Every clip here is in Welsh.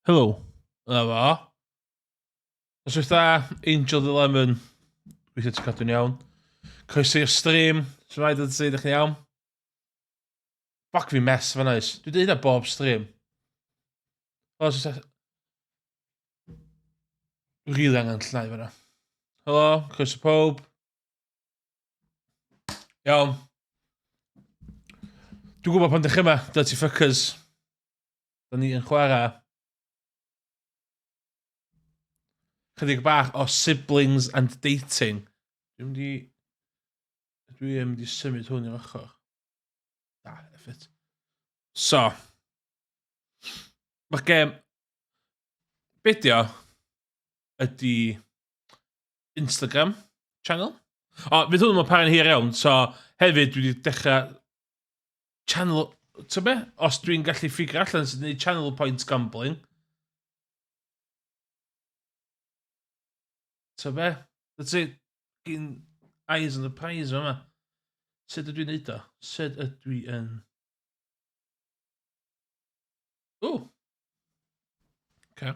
Helo. Yna fo. Os yw'ch da, Angel the Lemon. Gweithio ti cadw'n iawn. Croeso i'r stream. Swaid yn sydd chi'n iawn. Fuck fi mess fan oes. Dwi dweud hynna bob stream. Os yw'ch rili angen llnau fan'na. Helo, croeso pob. Iawn. Dwi'n gwybod pan ddech yma, dirty fuckers. Da ni yn chwarae. Chydig bach o siblings and dating. Dwi'n mynd i symud hwn i'r ochr. Da, effort. So. Mae'r gem. Bedio ydy Instagram channel. O, fydd hwn yn paren hir iawn. So, hefyd dwi wedi dechrau channel. Ta be? Os dwi'n gallu ffigur allan sydd wedi channel points gambling. Ta be? That's it. Gyn eyes on the prize yma. Sut ydw i'n neud o? Sut ydw i yn... O! Okay.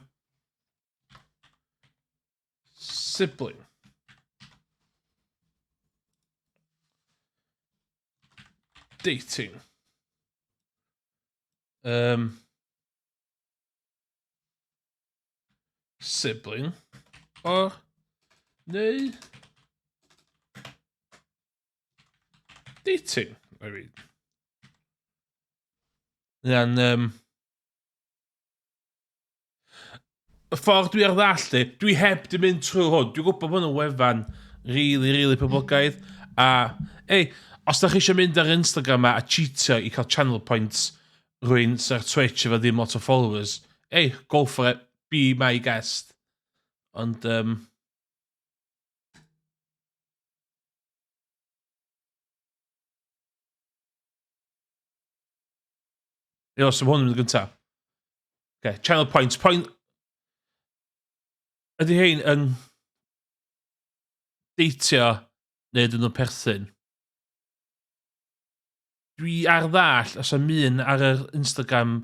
Sibling. Dating. Sibling. Or... Neu... Dating. I read. Yan, y ffordd dwi ar ddallu, dwi heb di mynd trwy hwn. Dwi'n gwybod bod hwn yn wefan really poblogaidd. A, os da chi eisiau mynd ar Instagram a cheatio i cael channel points rwy'n sy'r Twitch efo ddim lot o followers, go for it. Be my guest. Ond, so hwn yn mynd gyntaf. Okay, channel points. Ydy hein yn deitio neu ydyn nhw'n perthyn? Dwi ar ddall os am un ar yr Instagram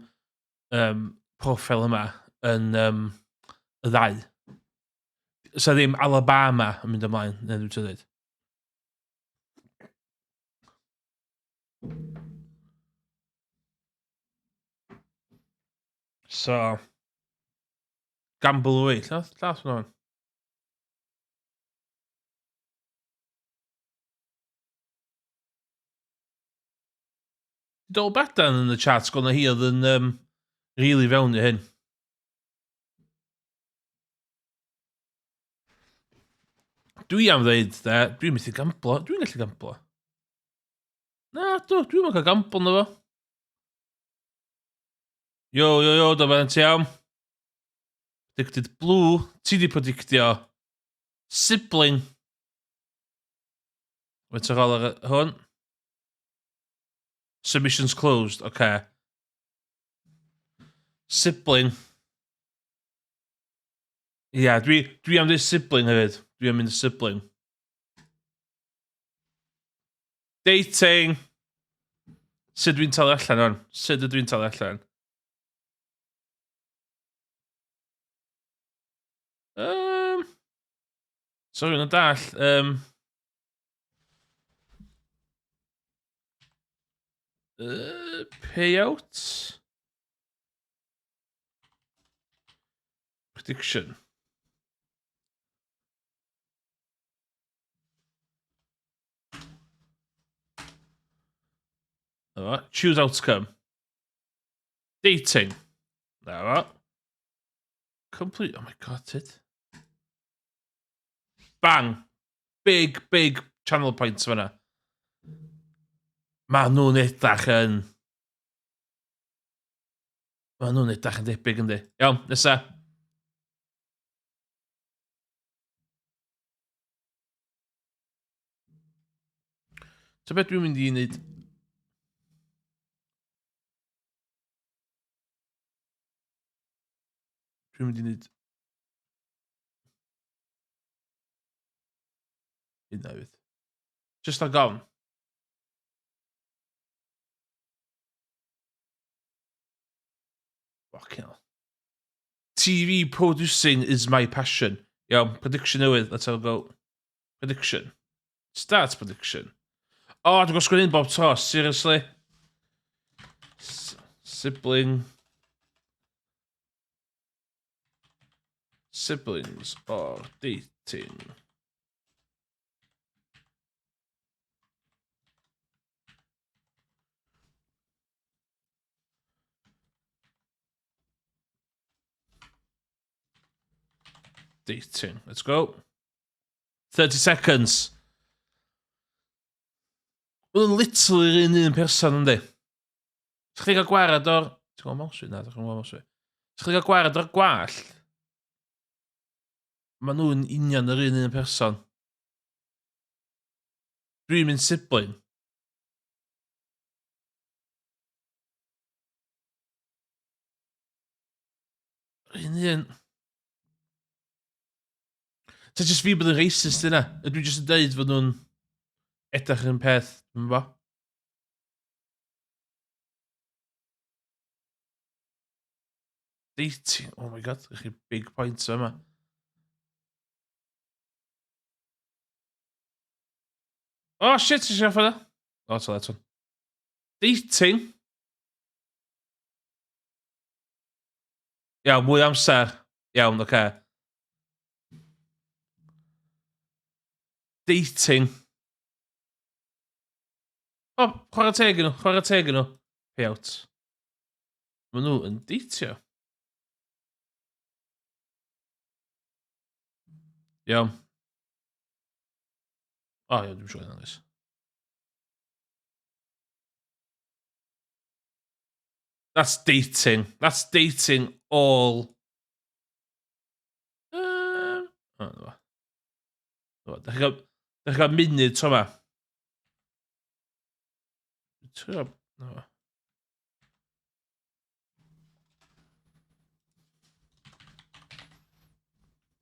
profil yma yn y ddau. Sa ddim Alabama yn mynd ymlaen, neu dwi'n dweud. So, gamble away. Llath hwnna hwn. Dol Badan yn y chat, gwna hi oedd yn really fewn i hyn. Dwi am ddweud, dwi'n methu gamblo. Dwi'n gallu gamblo. Na, dwi'n mynd cael gamblo na fo. Yo, da fan ti iawn. Predicted blue. Ti di predictio sibling. Wyt ar ôl ar hwn. Submissions closed, okay. Sibling. Ia, dwi am dweud sibling hefyd. Dwi am mynd y sibling. Dating. Sut dwi'n talu allan hwn? Sut ydw i'n talu allan? Sorry, yn y dall. Payout. Prediction. Choose outcome. Dating. There. Complete. Oh my god, it. Bang. Big channel points fan'na. Ma' nhw'n edrych yn... Ma' nhw'n edrych yn debyg yndi. Iawn, nesa. So beth dwi'n mynd i wneud... Dwi'n mynd i wneud... Un newydd. Just a gawn. Fucking hell. TV producing is my passion. Iawn, prediction newydd. Let's all go. Prediction. Start prediction. Oh, dwi'n gwybod sgwyn bob to, seriously. Siblings are dating. Dating. Let's go. 30 seconds. Wel, literally un person yndi. Sa'ch chi gael gwared o'r... Ti'n gwybod mouse na, dwi'n gwybod mouse. Sa'ch chi gael gwared o'r gwallt? Mae nhw'n union yr un person. Dwi'n mynd sibling. Un. Ta jyst fi bod yn racist yna. Ydw i jyst yn dweud fod nhw'n edrych yn peth, dwi'n bo. Dating, oh my god, ych chi big points yma. Oh shit, eisiau ffyna. O, ta leto. Dating. Iawn, mwy amser. Iawn, oce. Dating. O, chwarae teg yn nhw, chwarae teg yn nhw. Payout. Mae nhw yn deitio. Iawn. O, iawn, dwi'n siŵr yn That's dating. That's dating all. Dach chi gael munud tro ma.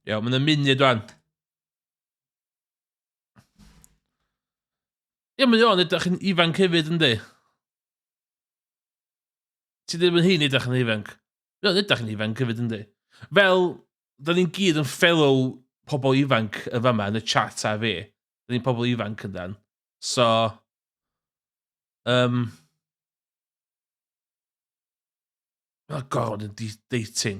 Iawn, mae'n munud rwan. Ie, mae'n iawn, ydych chi'n ifanc hefyd yndi? Ti ddim yn hyn edrych yn ifanc. Iawn, ydych chi'n ifanc hefyd yndi? Fel, da ni'n gyd yn fellow pobl ifanc y fama yn y chat a fi. Da ni'n pobl ifanc yn dan. So, oh god, yn dating.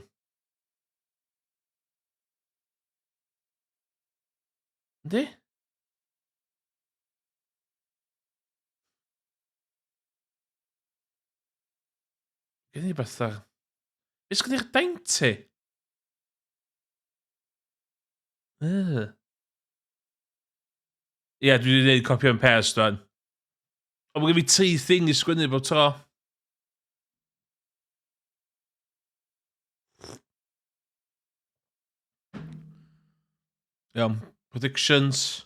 Yndi? Gen i beth ar... Beth sgyn i'ch dainty? Ie, dwi wedi gwneud copy and paste rwan. Ond mae gen fi 3 thing i sgwynnu bob tro. Iawn, predictions.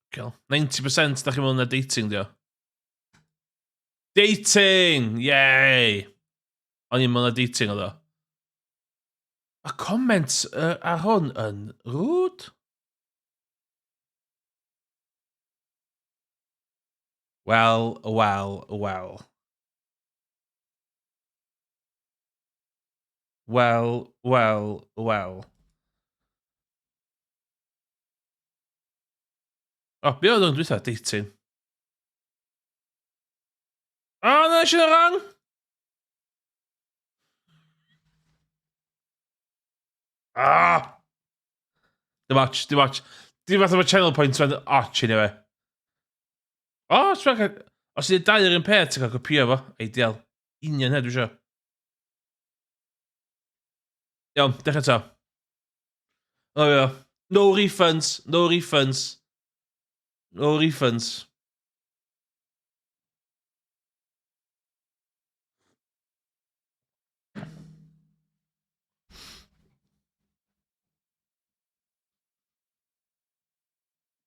Cael. 90% da chi mewn na dating, dio. Dating! Yay! O'n i'n mewn na dating o ddo. Y comments ar hwn yn rwd. Wel. O, be oedd o'n dweud dating? O, na, eisiau na rang! Dim watch. Dim fath o'r channel points fan och, anyway. O, os ydy'n 2 yr un peth, ti'n cael copio fo. Ideal. Union hedd, dwi'n siŵr. Iawn, dechrau to. O, ie. No refunds.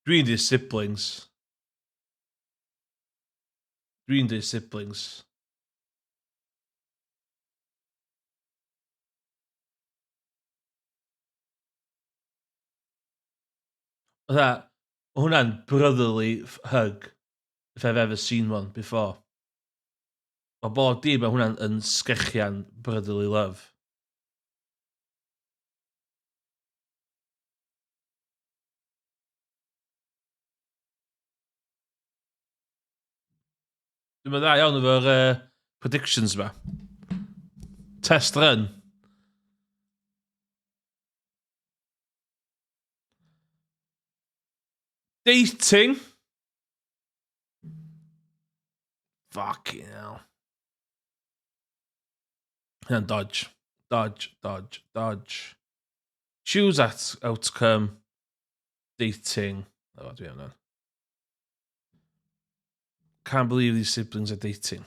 Dwi'n di siblings. That, hwnna'n brotherly hug, if I've ever seen one before. Mae bod di, mae hwnna'n yn sgechian brotherly love. Dwi'n meddwl dda iawn efo'r predictions ma. Test run. Dating. Fucking hell. Hynna'n dodge. Dodge. Choose outcome. Dating. Oh, dwi am Can't believe these siblings are dating.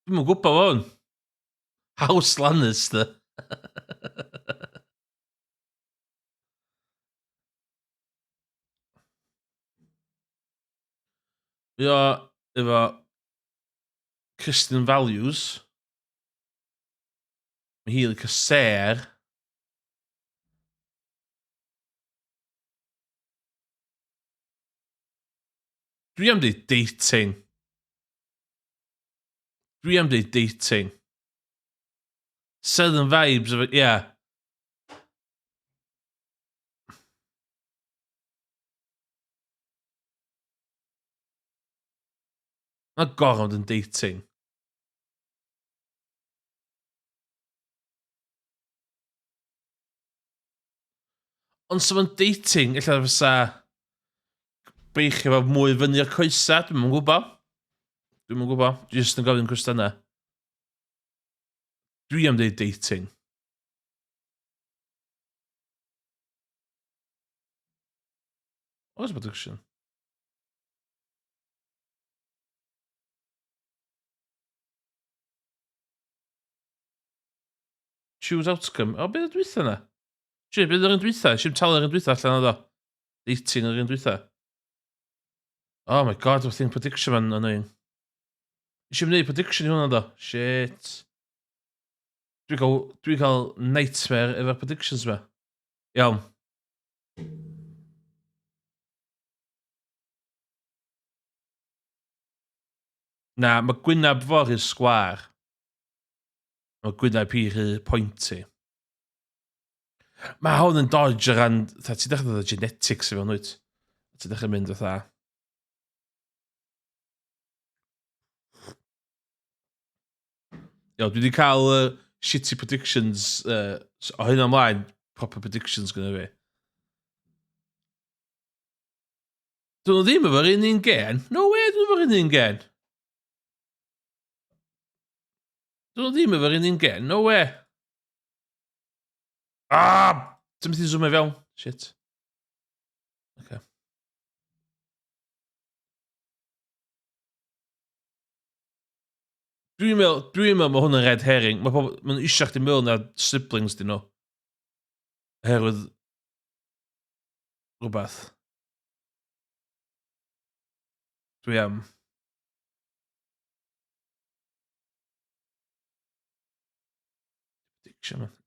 Dwi'n yn gwybod hwn. House Lannister. Efo Christian values. Mae hi licio ser. Dwi am dweud dating. Southern vibes of it, yeah. Mae gormod yn dating. Ond sef yn dating, illa fysa beichio efo mwy fyny o'r coesa, dwi'n yn gwybod. Just yn gofyn cwestiynau. Dwi am dweud dating. Oes production. Choose outcome. O, beth yw'r dwytha na? Beth yw'r un dwytha? Si'n talu yr un dwytha allan o do? Dating yr un dwytha. Oh my god, wrth i'n prediction man yn un. Si'n mynd i prediction i hwnna do? Shit. Dwi'n cael nightmare efo'r predictions ma. Iawn. Na, mae gwynab for i'r sgwar. Mae gwynab hi rhy pointy. Mae hwn yn dodge o ran... Ti'n dechrau dod o genetics efo nhwyd. Ti'n dechrau mynd o dda. Dwi wedi cael shitty predictions o hyn ymlaen. Proper predictions gyda fi. Dwi'n nhw ddim efo'r un gen. No way, dwi'n efo'r un gen. Dwi'n nhw ddim efo'r un gen. No way. Ti'n mynd i zoom e fewn? Shit. Okay. Dwi'n meddwl mae hwn yn red herring. Mae'n eisiau chdi meddwl na siblings di nhw. Herwydd rhywbeth. Dwi am.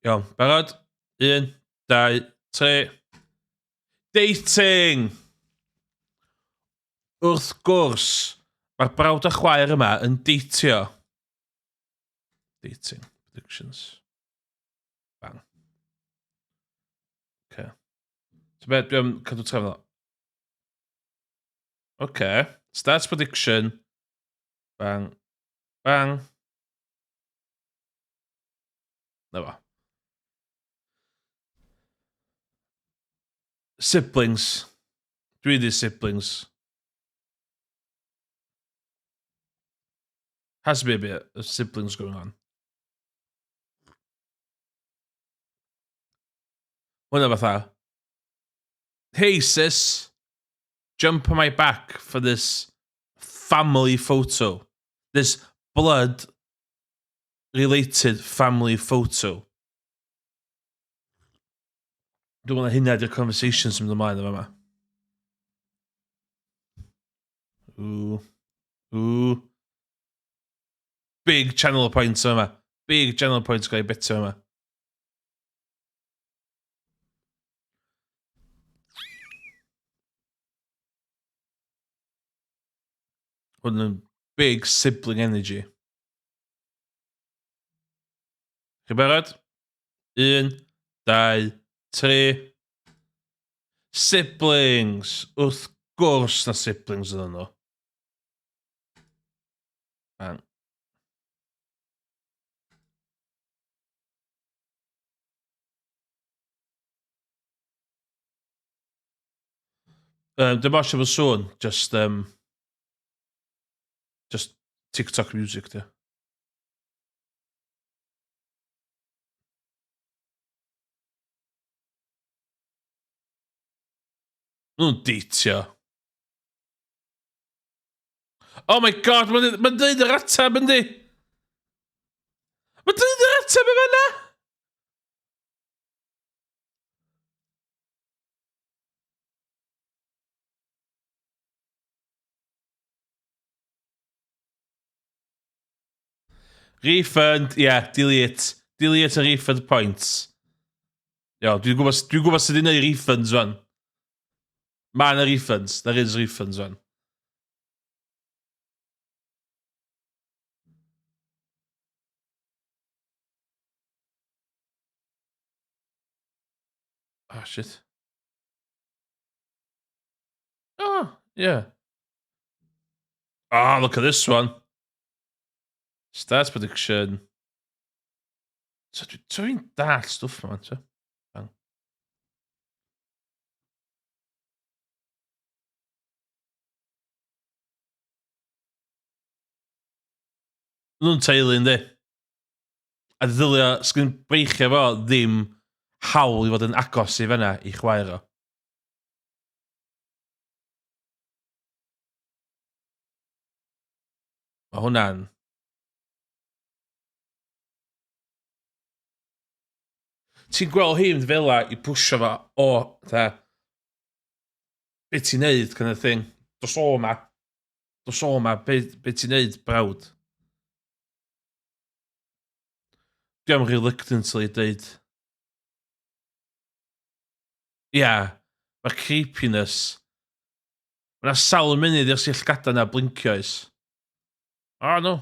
Iawn, barod? 1, 2, 3. Dating! Wrth gwrs, mae'r brawd a chwaer yma yn deitio. Dating. Predictions. Bang. Okay. So beth, dwi am cadw trefn o. Okay. Starts prediction. Bang. Bang. Na fo. Siblings. Dwi di siblings. Has to be a bit of siblings going on. Hwna fatha. Hey sis, jump on my back for this family photo. This blood-related family photo. Dwi'n meddwl hynna di'r conversations yn mynd ymlaen efo yma. Ooh. Big channel points yma. Big channel points gael ei betio yma. Hwn yn big sibling energy. Chi barod? 1, 2, 3. Siblings. Wrth gwrs na siblings ydyn nhw. Bang. Dim osio fy sôn, just TikTok music, di. Nhw'n deitio. Oh my god, mae'n dweud yr ateb, yndi? Mae'n dweud yr ateb efo yna? Refund, yeah, delete. Delete y refund points. Iawn, dwi'n gwybod sydd wedi'i gwneud refunds fan. Mae yna refunds. There is refunds fan. Oh, shit. Oh, yeah. Oh, look at this one. Start prediction. So dwi'n dall stwff man, so. Bang. Nhw'n teulu, yndi? A ddylio, sgyn breichio fo ddim hawl i fod yn agos i fyna i chwaer o. Mae hwnna'n... Ti'n gweld hi'n fel i pwysio fo o, da, be ti'n neud, kind of thing. Dos o ma, be ti'n neud, brawd. Dwi am reluctantly dweud. Ia, mae'r creepiness. Mae'na sawl munud i'r sillgada na blincio oes. Oh, no.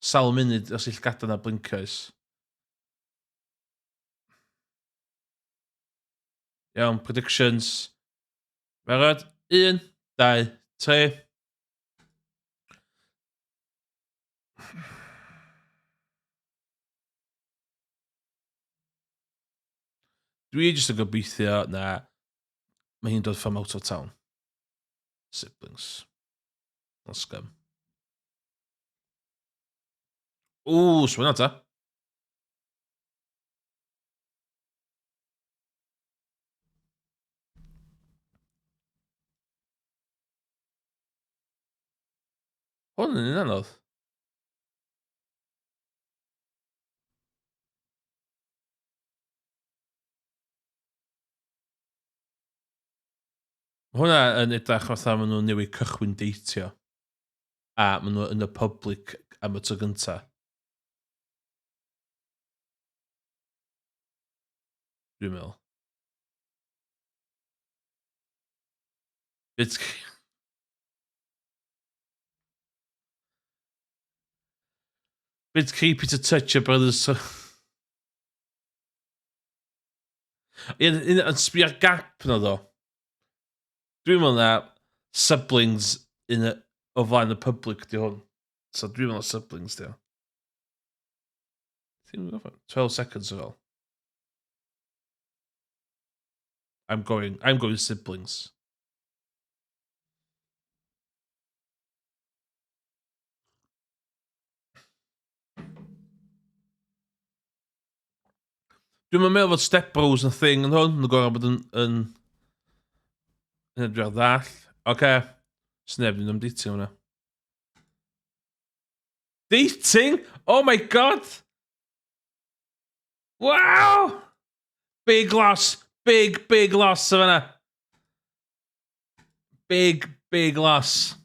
Sawl munud i'r sillgada na blincio oes. Iawn, predictions. Barod? 1, 2, 3. Dwi jyst yn gobeithio na mae hi'n dod from out of town. Siblings. That's scum. Ooh, swyn ta. Hwn yn un anodd. Hwna yn edrych fatha maen nhw'n newid cychwyn deitio. A maen nhw yn y public am y tro gynta. Dwi'n meddwl. Bit creepy to touch your brothers. Yn sbio'r gap na ddo. Dwi'n meddwl na siblings o flaen y public di hwn. So dwi'n meddwl siblings di o. 12 seconds o fel. I'm going siblings. Dwi'n meddwl fod Step Bros yn thing yn hwn. Yn gorau bod yn edrych ddall. Oce. Sneb yn dating hwnna. Dating? Oh my god! Wow! Big loss. Big loss o fanna. Big loss.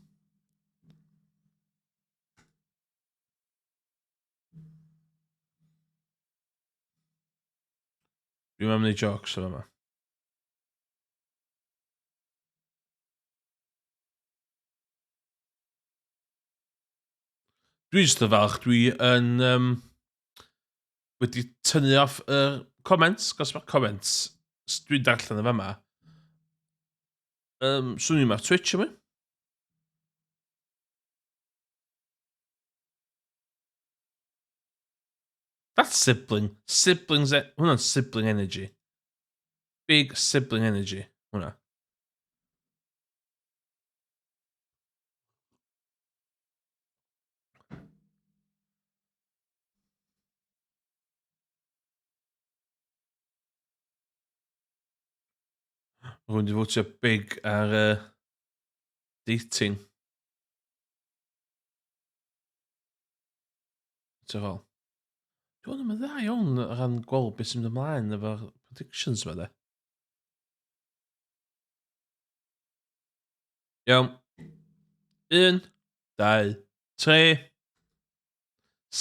Dwi'n mynd i jokes o fanna. Dwi jyst yn falch, dwi yn wedi tynnu off y comments, gos mae'r comments dwi'n darllen y fama. Swn i'n ma'r Twitch yma. That's sibling. Siblings, hwnna'n sibling energy. Big sibling energy, hwnna. Rwy'n di fwtio big ar dating. Ti'n fel. Dwi'n meddwl dda iawn o ran gweld beth sy'n mynd ymlaen efo'r predictions yma de. Iawn. 1, 2, 3.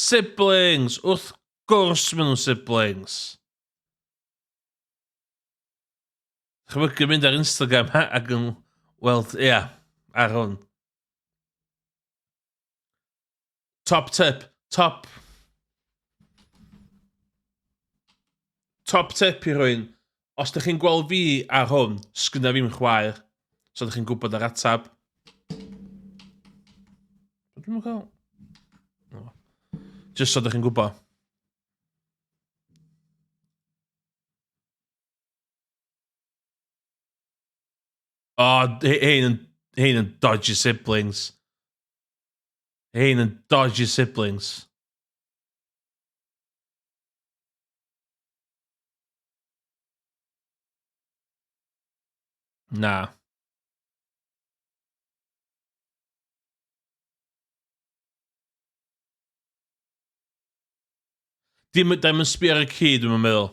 Siblings! Wrth gwrs maen nhw'n siblings. Chymygu mynd ar Instagram ac yn weld, ia, ar hwn. Top tip. Top tip i rwy'n. Os ydych chi'n gweld fi ar hwn, sgynna fi'n chwaer. So ydych chi'n gwybod ar atab. Dwi'n cael. Just so ydych chi'n gwybod. Hein yn dodgy siblings. Hein yn dodgy siblings. Na. Dim yn sbio ar y ci, dwi'n meddwl.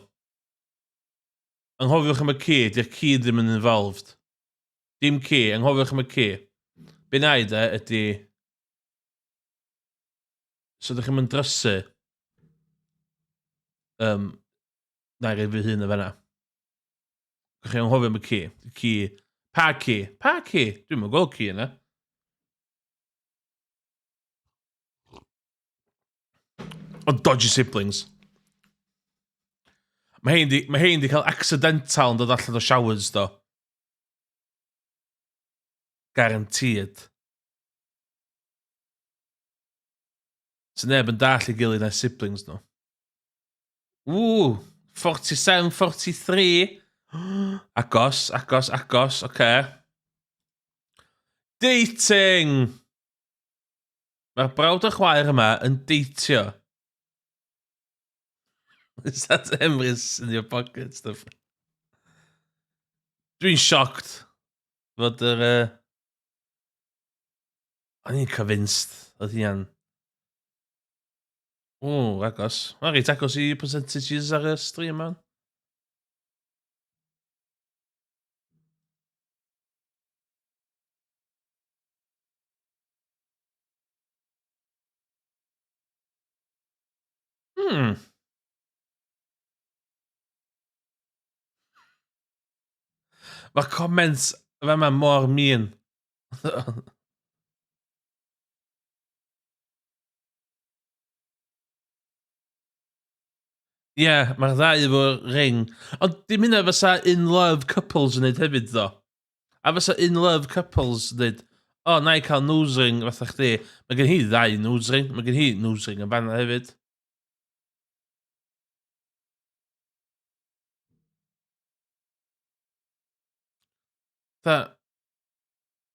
Anghofiwch am y ci, di'r ci ddim yn involved. Dim ci, anghofiwch am y ci. Be na i de ydy... So ydych chi'n mynd drysu... na i fi hyn o fanna. Ydych chi'n anghofio am y ci. Ci... Pa ci? Pa ci? Dwi'n mynd gweld ci yna. O dodgy siblings. Mae hein di cael accidental yn dod allan o showers, do. Guaranteed. So neb yn dall i gilydd na siblings, no. 47, 43. Agos, oce. Dating! Mae'r brawd a chwaer yma yn deitio. Is that Emrys in your pocket stuff? Dwi'n shocked fod yr... O'n i'n convinced oedd hi'n... agos. Mae'n reit agos i percentages ar y stream yma. Mae comments fe yma mor mean. Mae'r ddau efo ring. Ond dim hynna fysa in-love couples yn neud hefyd, ddo. A fysa in-love couples yn neud, na i cael nose ring fatha chdi. Mae gen hi ddau nose ring. Mae gen hi nose ring yn fanna hefyd.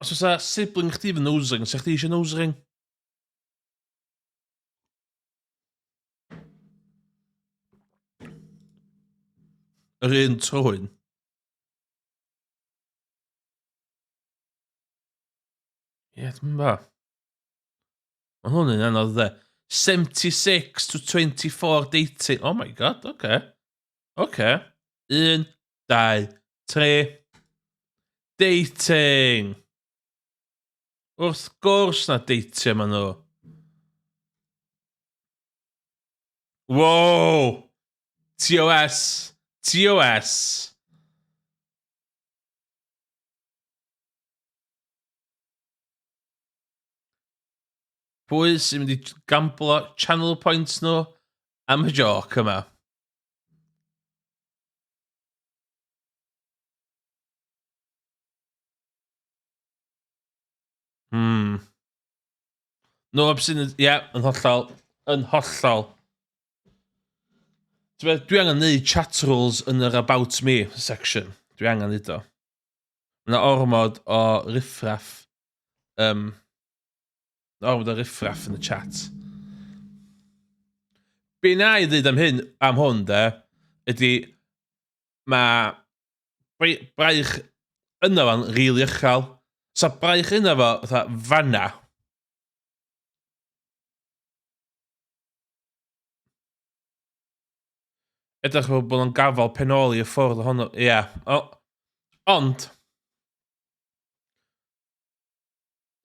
Os fysa sibling chdi fy nose ring, sa chdi eisiau nose ring? Yr un trwyn. Dwi'n ba. Mae hwn yn anodd dde. 76 to 24 dating. Oh my god, oce. 1, 2, 3. Dating. Wrth gwrs na deitio ma nhw. Wow! TOS. TOS. Pwy sy'n mynd i gamblo channel points nhw am y joc yma? No, sy'n... Ie, yn hollol. Yn hollol. Dwi angen neud chat rules yn yr About Me section. Dwi angen neud o. Yna ormod o riffraff. Ormod o riffraff yn y chat. Be na i ddweud am hwn, de, ydy mae braich yna fo'n rili uchel. So braich yna fo, fatha, fanna. Edrych fel bod nhw'n gafal penoli y ffordd ohono. Ie. Ond,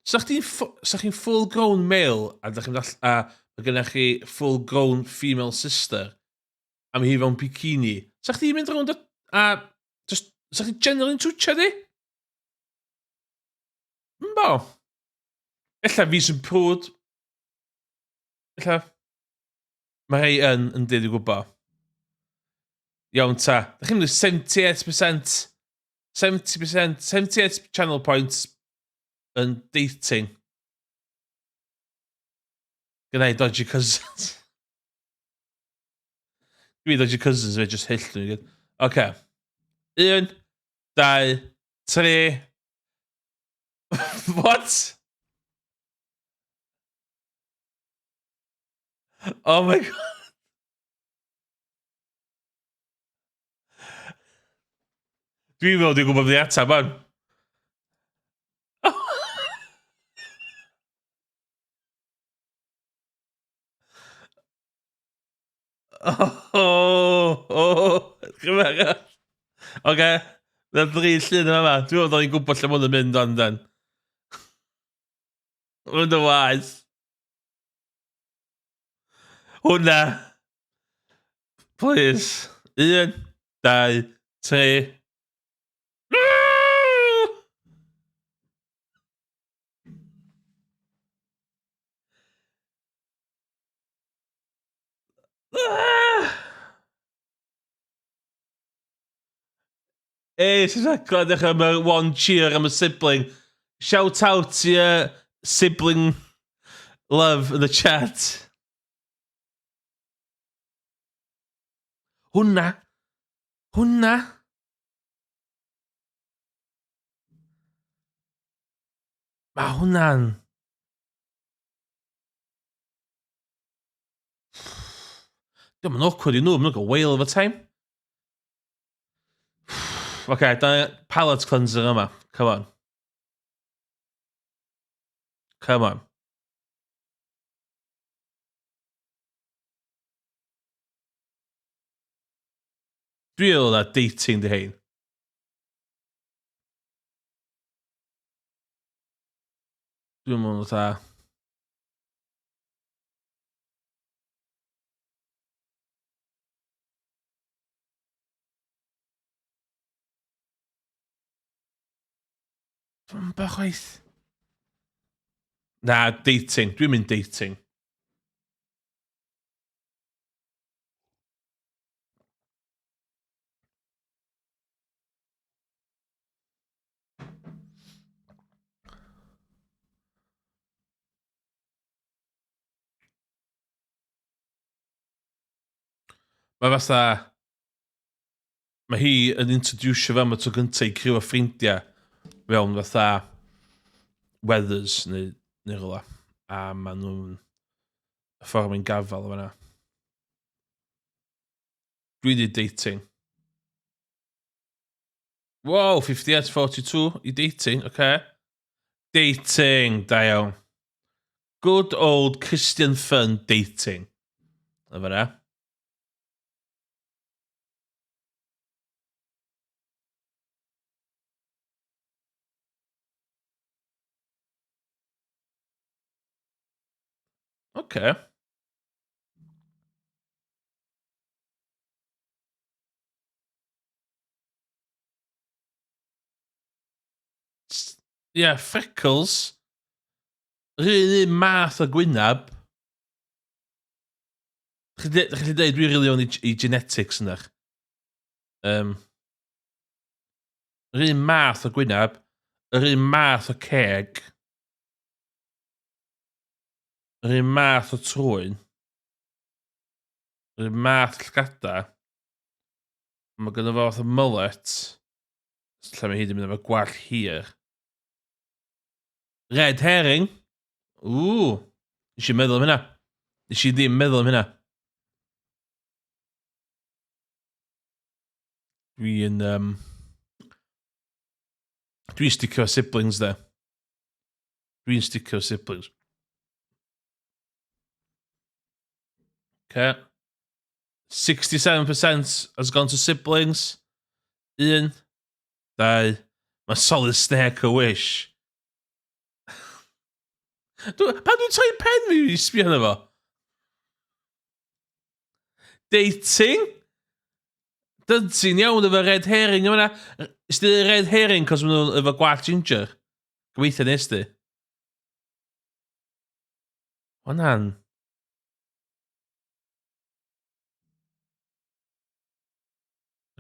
sa chi'n full-grown male a mae gennych chi full-grown female sister am hi fewn bikini, sa chdi'n mynd rownd sa chdi generally'n twtio di? Mbo. Ella fi sy'n prwd. Ella. Mae rhai yn dyd i gwybod. Iawn ta. Da chi'n mynd 78%. 78 channel points yn dating. Gyda i dodgy cousins. Dwi dodgy cousins fe just hyll nhw. Oce. 1, 2, 3. What? Oh my god. Dwi'n meddwl dwi'n gwybod beth i atab man. Cymraeg. Oce. Na 3 llun yma. Dwi'n meddwl ni'n gwybod lle mwyn yn mynd ond den. Mwyn y waith. Hwna. Please. 1, 2, 3. Sy'n glad eich am y one cheer am y sibling. Shout out to your sibling love in the chat. Hwna. Mae hwnna'n... Dwi'n mynd awkward i nhw, mae'n gael whale of a time. Okay, da palate cleanser yma. Come on. Dwi'n meddwl na dating di hein. Dwi'n meddwl na... Dwi'n bach waith. Na, dating. Dwi'n mynd dating. Mae fatha... Mae hi yn introducio fe am y tro gyntaf i criw o ffrindiau fewn fatha weathers neu rhywle. A maen nhw'n y ffordd mae'n gafal o fanna. Dwi di dating. Wow, 58-42 i dating, okay. Dating, da iawn. Good old Christian fun dating. Y fanna. Okay. Ie, freckles. Yr un math o gwynab. Chi dweud dwi rili o'n i genetics ynddo. Um, yr un math o gwynab, yr un math o ceg, yr un math o trwyn, yr un math llgada. Mae gynno fo fath o mullet. Lle mae hi wedi mynd efo gwall hir. Red herring. Ww. Nes i meddwl am hynna. Nes i ddim meddwl am hynna. Dwi'n... Dwi'n sticio siblings, de. Dwi'n sticio siblings. Okay. 67% has gone to siblings. 1, 2. Mae solid snake o wish. Pa dwi'n troi pen fi i sbio hynny fo? Dating? Dydyn iawn efo red herring yma. Is di red herring cos maen nhw efo gwach ginger? Gweithio nes di. Hwna'n...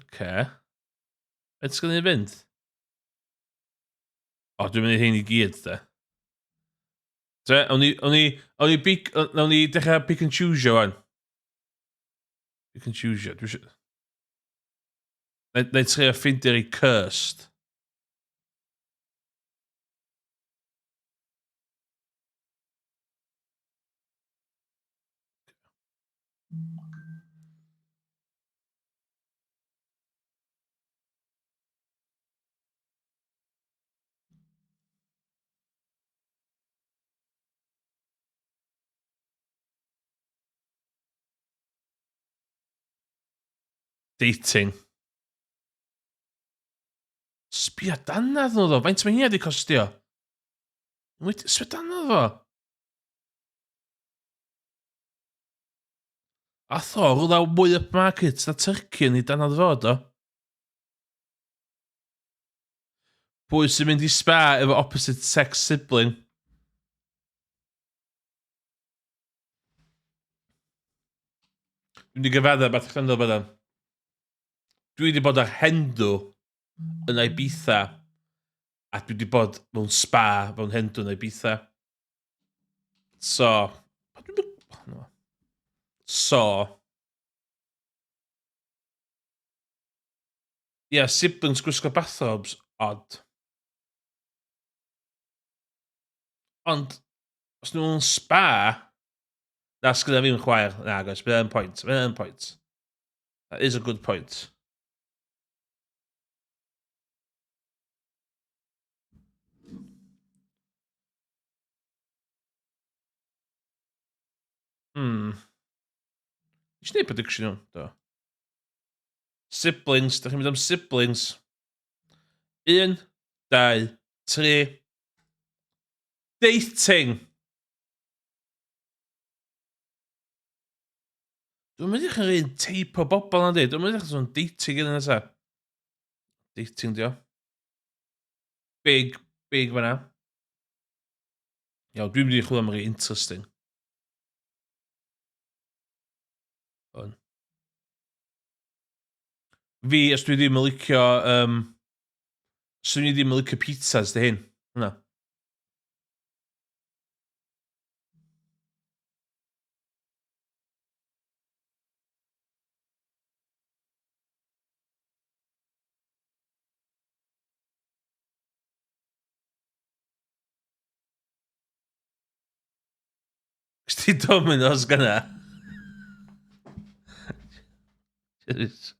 Okay. Beth sgan i fynd? O, dwi'n mynd i hyn i gyd, de. O'n i dechrau pick and choose wan. Pick and choose yo. Na i trio ffeindio i cursed. Dating. Sbia danadd nhw ddo. Faint mae hynny wedi costio? Sbia danadd fo. A tho, rwydda mwy upmarket na Turkey yn ei danadd fod o. Pwy sy'n mynd i spa efo opposite sex sibling? Dwi'n di gyfadda beth chi'n dod bod. Dwi wedi bod ar Hendo yn Ibiza a dwi wedi bod mewn spa mewn Hendo yn Ibiza. So... Ie, siblings gwisgo bathrobes, odd. Ond, os nhw'n spa, na sgyda fi'n chwaer. Na, guys, bydd e'n point. Bydd e'n point. That is a good point. Nes i neud prediction nhw, do. Siblings, da chi'n mynd am siblings. 1, 2, 3. Dating. Dwi'n mynd i'ch yn rhaid teip o bobl na di. Dwi'n mynd i'ch yn dating yn yna. Dating, dio. Big fanna. Iawn, dwi'n mynd i'ch chwilio am rhaid interesting. Fi, os dwi ddim yn licio... Swn i ddim yn licio pizzas, dy hyn. Hwna. Ysdi Domino's gyna? Cheers.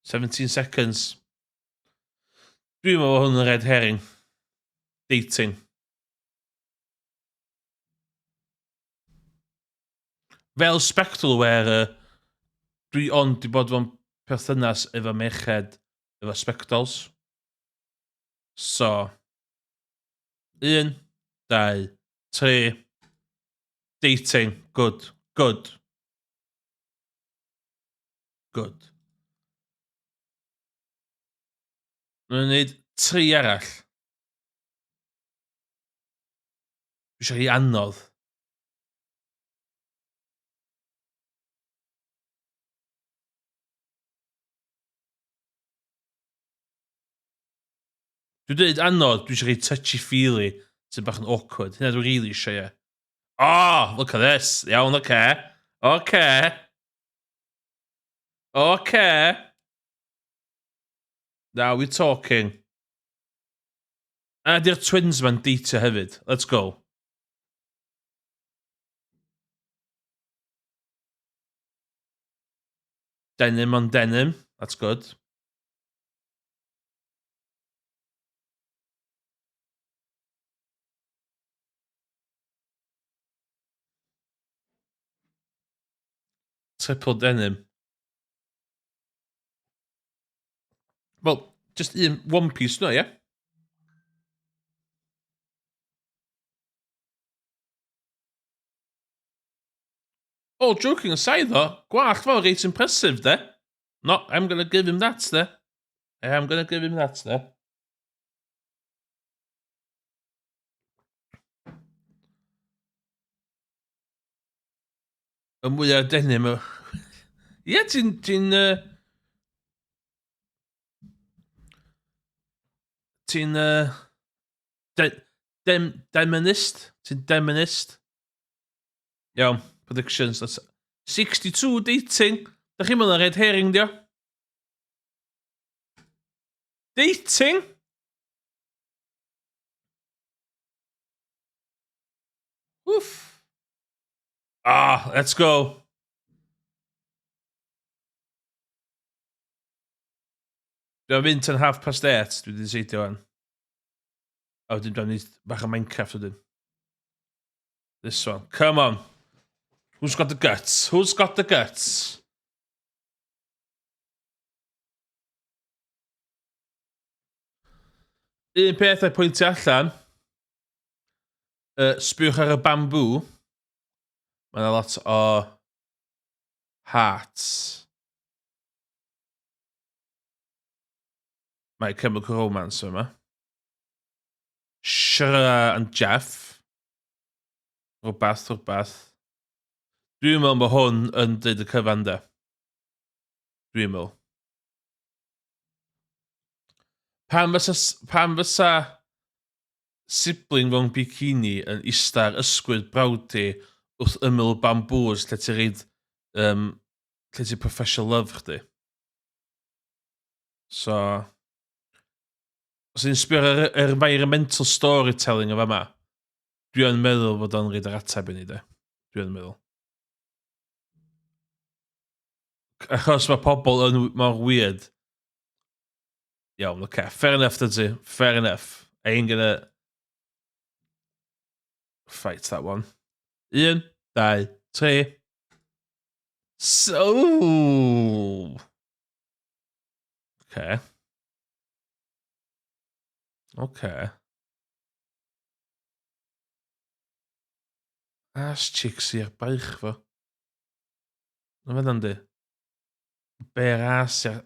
17 seconds. Dwi'n meddwl hwn yn red herring. Dating. Fel spectral wearer, dwi ond di bod fo'n perthynas efo merched efo spectacles. So, 1, 2, 3. Dating. Good. Good. Good. Mae'n gwneud 3 arall. Dwi eisiau hi anodd. Dwi'n dweud anodd, dwi eisiau hi touchy-feely, sy'n bach yn awkward. Hynna dwi'n really eisiau ie. Oh, look at this. Iawn, okay. Okay. Okay. Now we're talking. A di'r twins ma'n deitio hefyd. Let's go. Denim on denim. That's good. Triple denim. Well, just one piece no, yeah? Oh, joking aside though, gwallt fawr reit impressive, de? No, I'm gonna give him that, de? I'm gonna give him that, de? Y mwyaf denim o... Ie, ti'n... Ti'n... Demonist? Ti'n demonist? Iawn, predictions. That's 62 dating. Da chi'n mynd red herring, dio? Dating? Oof. Ah, let's go. Dwi'n mynd yn 8:30, dwi wedi seidio wan. A wedyn dwi'n mynd bach o Mincecraft wedyn. This one. Come on. Who's got the guts? Who's got the guts? Un peth a'i pwyntio allan. Sbiwch ar y bamboo. Mae yna lot o hearts. Mae Chemical Romance yma. Shra and Jeff. Rwbath. Dwi'n meddwl bod hwn yn dweud y cyfan de. Dwi'n meddwl. Pam fysa sibling fo'n bikini yn ista'r ysgwyd brawdi wrth ymyl bambŵs lle ti'n reid lle ti'n professional love chdi. So, os ydyn sbio ar environmental storytelling o fama, dwi yn meddwl bod o'n reid yr ateb i ni de. Dwi yn meddwl. Achos mae pobl yn mor weird. Iawn, okay. Fair enough, dydy. Fair enough. I ain't gonna fight that one. 1, 2, 3. So. Okay. Okay. As chicks i'r baich fo. Na fydda'n di. Bear ass i'r...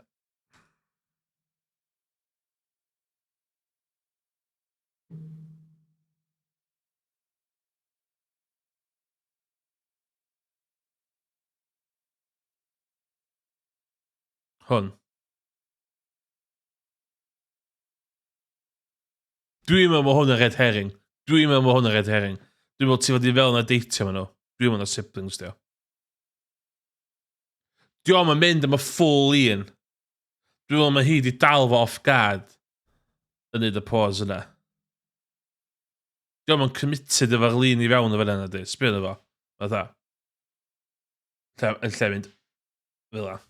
Hwn. Dwi'n meddwl hwn yn red herring. Dwi'n meddwl ti fod i fel yna deitio ma nhw. Dwi'n meddwl siblings dio. Diolch yn mynd am y full un. Dwi'n meddwl mae hi di dal fo off guard yn neud y pause yna. Diolch yn committed efo'r lun i fewn o fel yna di. Sbio yna fo. Fatha. Yn lle mynd. Fel yna.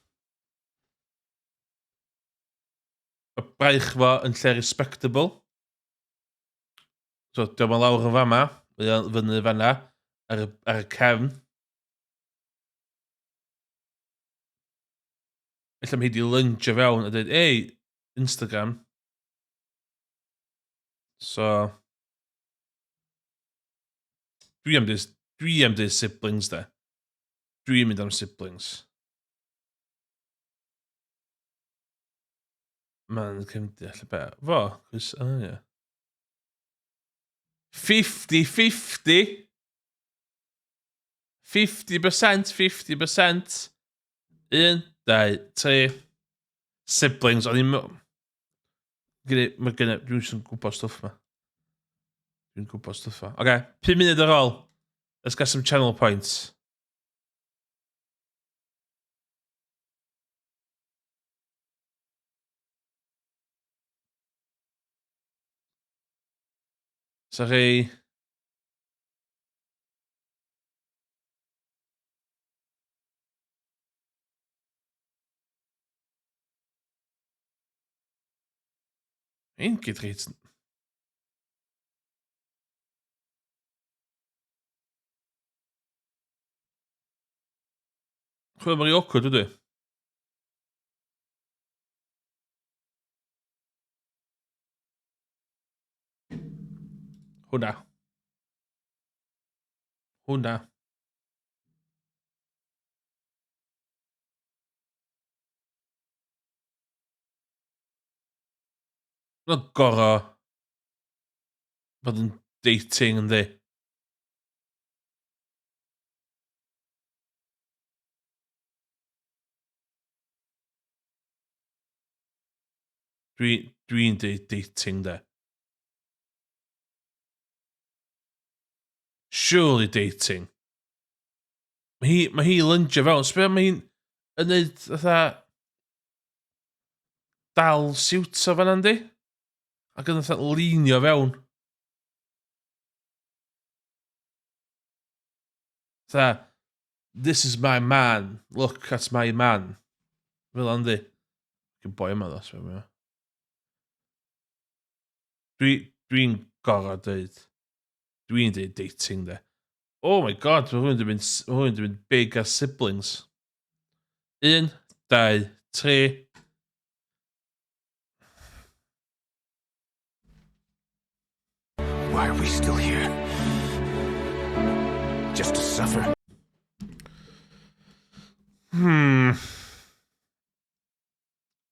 Y braich fo yn lle respectable. So, dyma lawr yn fama. Fyny fanna. Ar y cefn. Ella mae hi di lungio fewn a dweud, ei, Instagram. So, dwi am dweud siblings, de. Dwi'n mynd am siblings. Mae'n cymdi allan be. Fo, cys, ie. 50-50. 50%, 50%. 1, 2, 3. Siblings, o'n i'n... Mae gen i... Dwi'n gwybod stwff ma. Dwi'n gwybod stwff ma. Oce, 5 munud ar ôl. Let's get some channel points. So chi... Un gyd. Chwyl mae'n awkward, ydw i? Hwna. Hwna. Mae'n goro bod yn dating, ynddi? Dwi'n deud dating, de. Surely dating. Mae hi lungio fewn. Sbio mae hi'n yn neud, fatha, dal siwt o fan yndi? Ac yn fatha linio fewn. Fatha, this is my man. Look at my man. Fel yndi. Dwi'n boi yma ddo, sbio mae o. Dwi'n gorau dweud. Dwi'n dweud dating, de. Oh my god, mae hwn wedi mynd big as siblings. 1, 2, 3. Why are we still here? Just to suffer?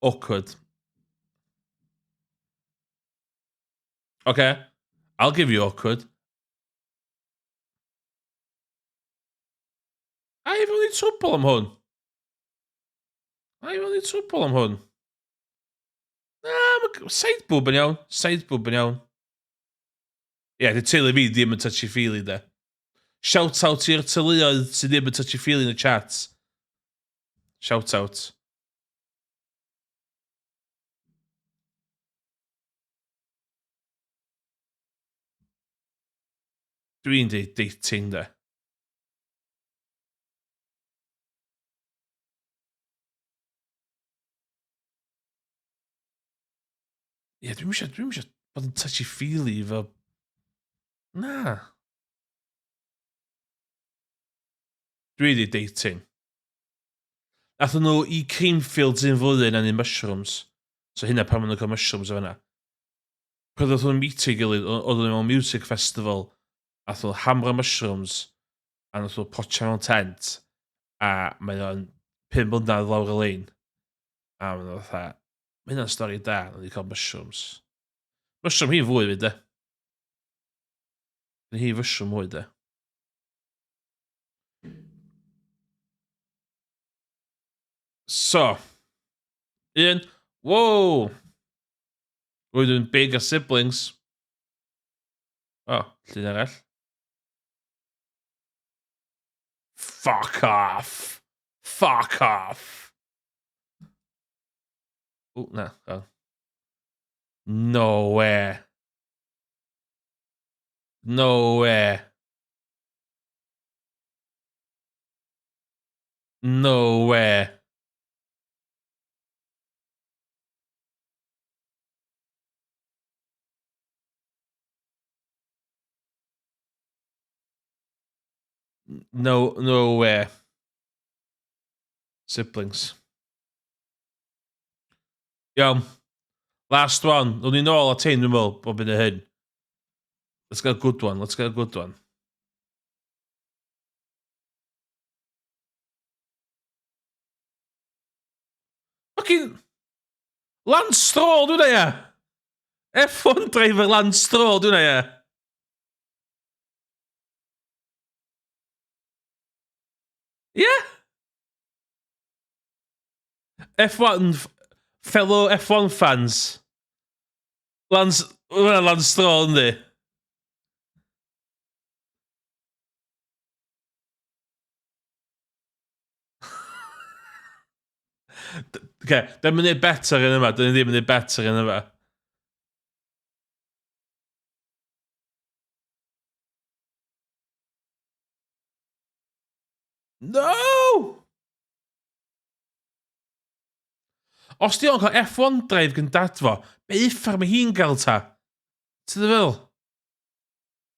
Awkward. Okay, I'll give you awkward. A i fel i trwbl am hwn. Na, mae side boob yn iawn. Ie, di teulu fi ddim yn touchy-feely, de. Shout out i'r teuluoedd sydd ddim yn touchy-feely yn y chat. Shout out. Dwi'n deud dating, de. Ie, dwi'n eisiau bod yn touchy-feely fel... Na. Dwi'n deud dating. Athyn nhw i Creamfields un flwyddyn yn un mushrooms. So hynna pan maen nhw'n cael mushrooms o fanna. Pryd oedd nhw'n meetio gilydd, oedd nhw'n mewn music festival, ath nhw'n hamra mushrooms, a nath nhw'n potio mewn tent, a mae o'n 5 mlynedd lawr y lein. A mae nhw'n fatha, mae hynna'n stori da, nad i cael mushrooms. Mushroom hi'n fwy fyd, de. Hi mushroom mwy, de. So, 1, wow! We're doing bigger siblings. Oh, llun arall. Fuck off. Oh, na. Oh. No way. No way. Siblings. Iawn. Last one. O'n i nôl at ein, dwi'n meddwl, bob yn y hyn. Let's get a good one. Let's get a good one. Fucking... Lance Stroll, dwi'n ei, F1 driver Lance Stroll, dwi'n ei, Yeah? F1... Fellow F1 fans. Lance Stroll, ynddi? Okay, dy'n mynd better yn yma. Dy'n ddim yn better yn yma. No! Os di o'n cael F1 drive gan dad fo, be uffar mae hi'n gael ta? Ti'n dy fel?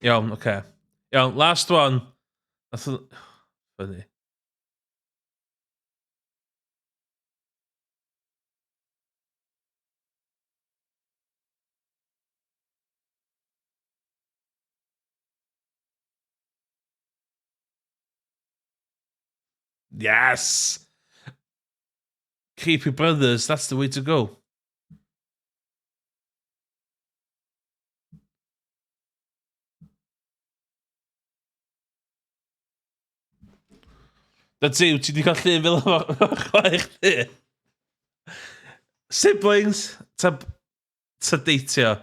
Iawn, oce. Iawn, last one. Funny. Yes! Keep your brothers, that's the way to go. That's it, ti di cael llun fel yma chwaer chdi. Siblings, ta deitio.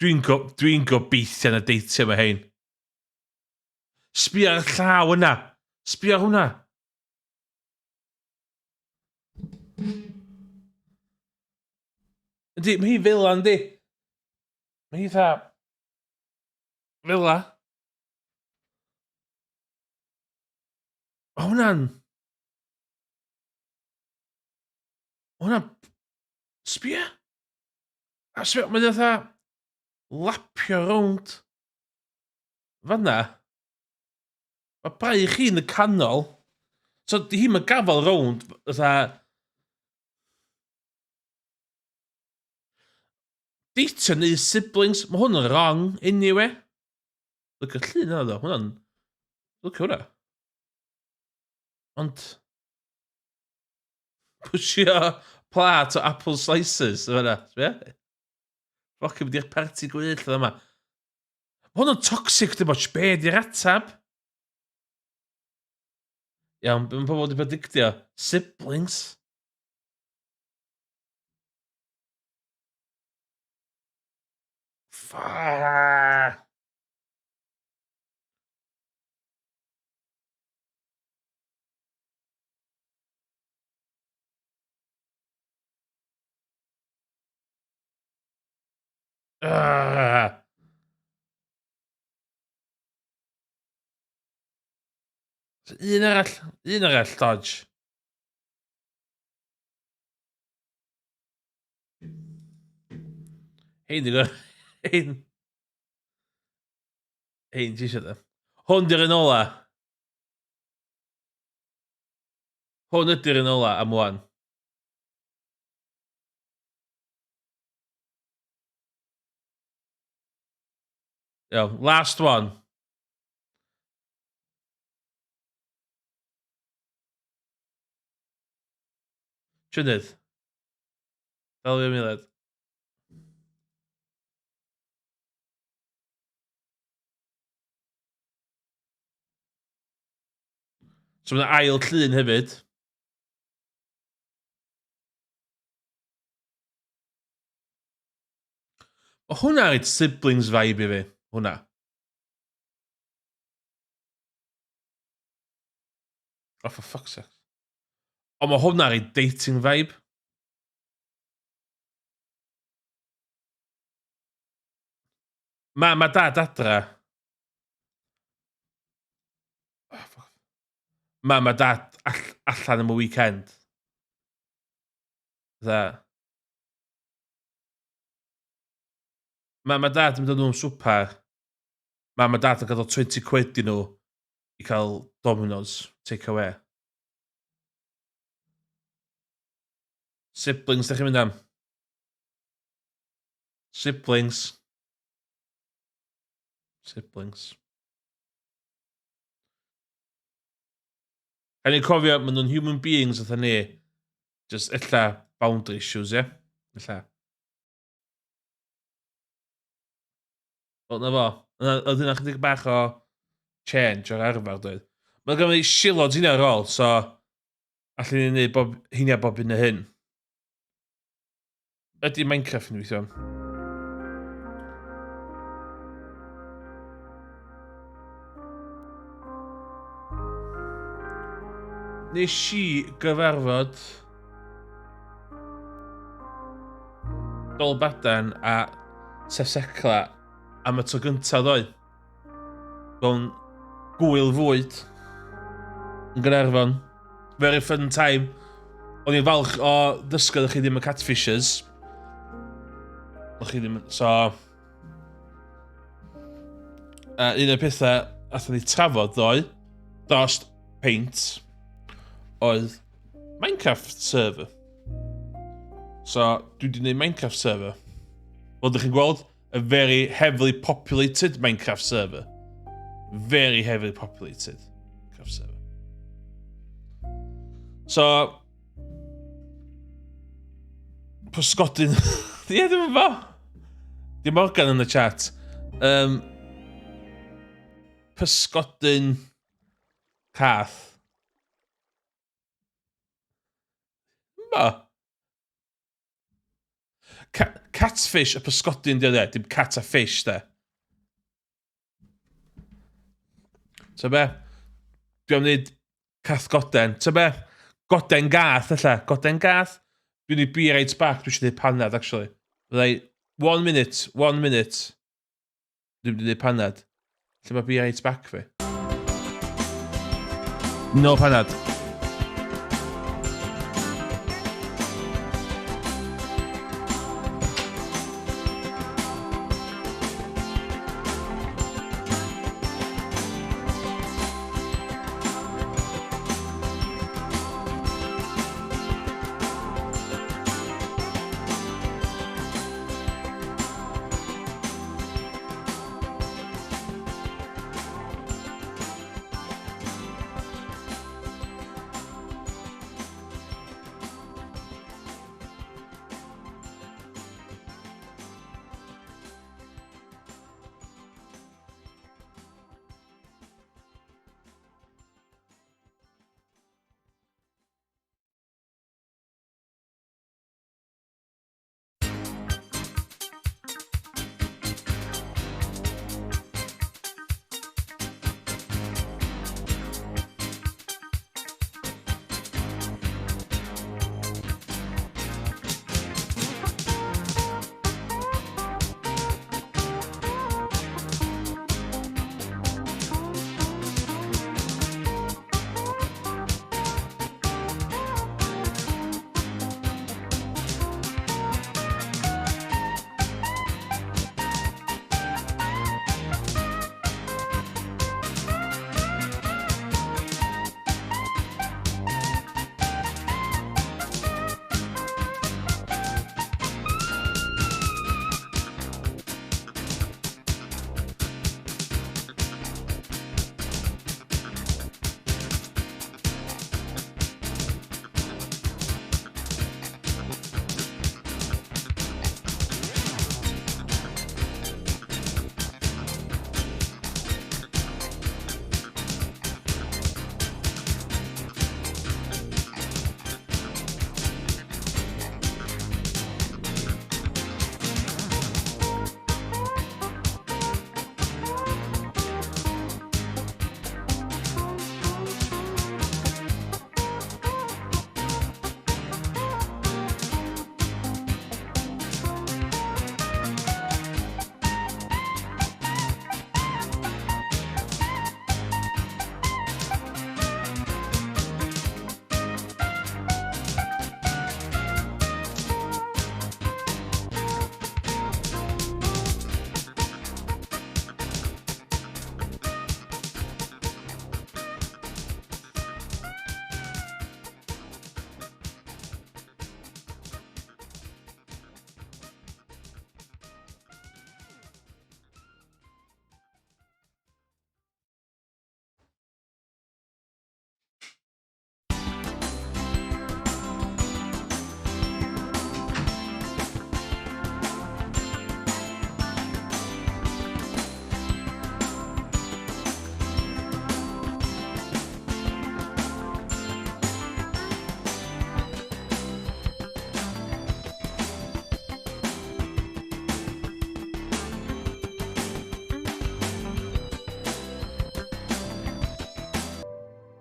Dwi'n gobeithio na deitio mae hein. Sbio ar y llaw yna. Sbio ar hwnna. Ydy, mae hi fel yndi. Mae hi dda... Fel la. O hwnna'n... Hwnna'n... Sbia? A sbia, mae'n dda... Lapio rownd. Fanna. Mae bai chi yn y canol. So, di hi'n gafel rownd. Dda... Deitio neu siblings. Mae hwn yn wrong, anyway. Look at llun yna, ddo. Hwnna'n... Look hwnna. Ond... Pwysio plat o apple slices. Yna. Foc yn mynd i'r parti gwyllt yma. Hwn yn toxic, dim ond be di'r atab. Iawn, mae'n pobl wedi predictio. Siblings. Fuck. Un arall, Dodge. Hein, digon. Hein, ti eisiau da. Hwn di'r un ola. Hwn ydy'r un ola am wan. Iawn, last one. Trydydd. Fel fi'n milad. So mae'n ail llun hefyd. O hwnna rhaid siblings vibe i fi. Hwnna. Oh, for fuck's sake. O, mae hwnna rhaid dating vibe. Mae dad adra. Mae dad allan am y weekend. Dda. Mae dad yn mynd â nhw'n swper. Mae dad yn gadael 20 quid i nhw. i cael Domino's takeaway. Siblings, da chi'n mynd am? Siblings. A ni'n cofio, maen nhw'n human beings oedd ni. Just illa boundary issues, ie? Illa. Wel, na fo. Oedd yna chydig bach o change o'r arfer, dweud. Mae'n gymryd silod hynna ar ôl, so allan ni'n gwneud hynna bob un o hyn. Ydy Minecraft yn weithio. Nes i gyfarfod Dolbadan a Sefsecla am y tro gyntaf ddoe. Mewn gwyl fwyd yn Gaernarfon. Very fun time. O'n i'n falch o ddysgu chi ddim yn catfishers. Chi ddim yn... So... un o'r pethau athyn ni trafod ddoe dros paint oedd Mincecraft server. So, dwi wedi gwneud Mincecraft server. Fel ydych chi'n gweld, a very heavily populated Mincecraft server. Very heavily populated Mincecraft server. So, pysgodyn... Ie, ddim yn fo. Di Morgan yn y chat. Pysgodyn cath. Mo. Catfish a pysgodyn di o de. Dim cat a fish de. So be? Dwi am wneud cath goden. So be? Goden gath, alla. Goden gath. Dwi'n ei be right back. Dwi eisiau dweud panad, actually. Right. 1 minute. Dwi'n wedi dweud panad. Lle mae be right back fi? No panad.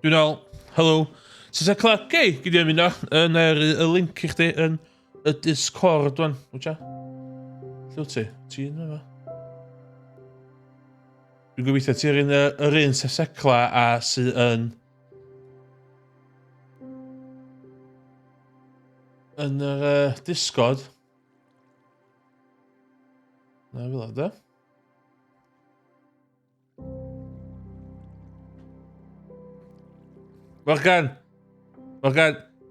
Dwi'n ôl, helo. Sy'n sa cla, gei, gyd i'n mynd yn y link i chdi yn y Discord, dwi'n. Wcha? Lle ti? Ti yn yma? Dwi'n gobeithio ti'n yr un sy'n secla a sy'n yn yr Discord. Na, fel yna. Morgan,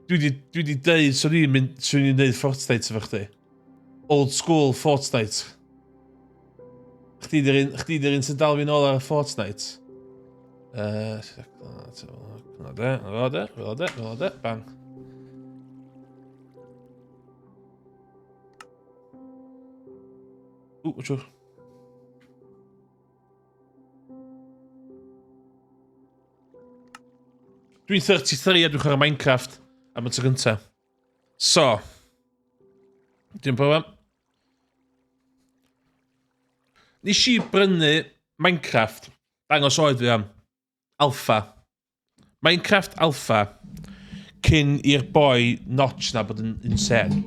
dwi di deud swn i'n neud Fortnite efo chdi. Old school Fortnite. Chdi di'r un sy'n dal fi'n ôl ar Fortnite. Fel de, bang. Ww, Dwi'n 33 a dwi'n chwarae Minecraft am y tro gynta. So. Dwi'n problem. Nes i brynu Minecraft. Dangos oed fi am. Alpha. Minecraft Alpha. Cyn i'r boi Notch na bod yn insane.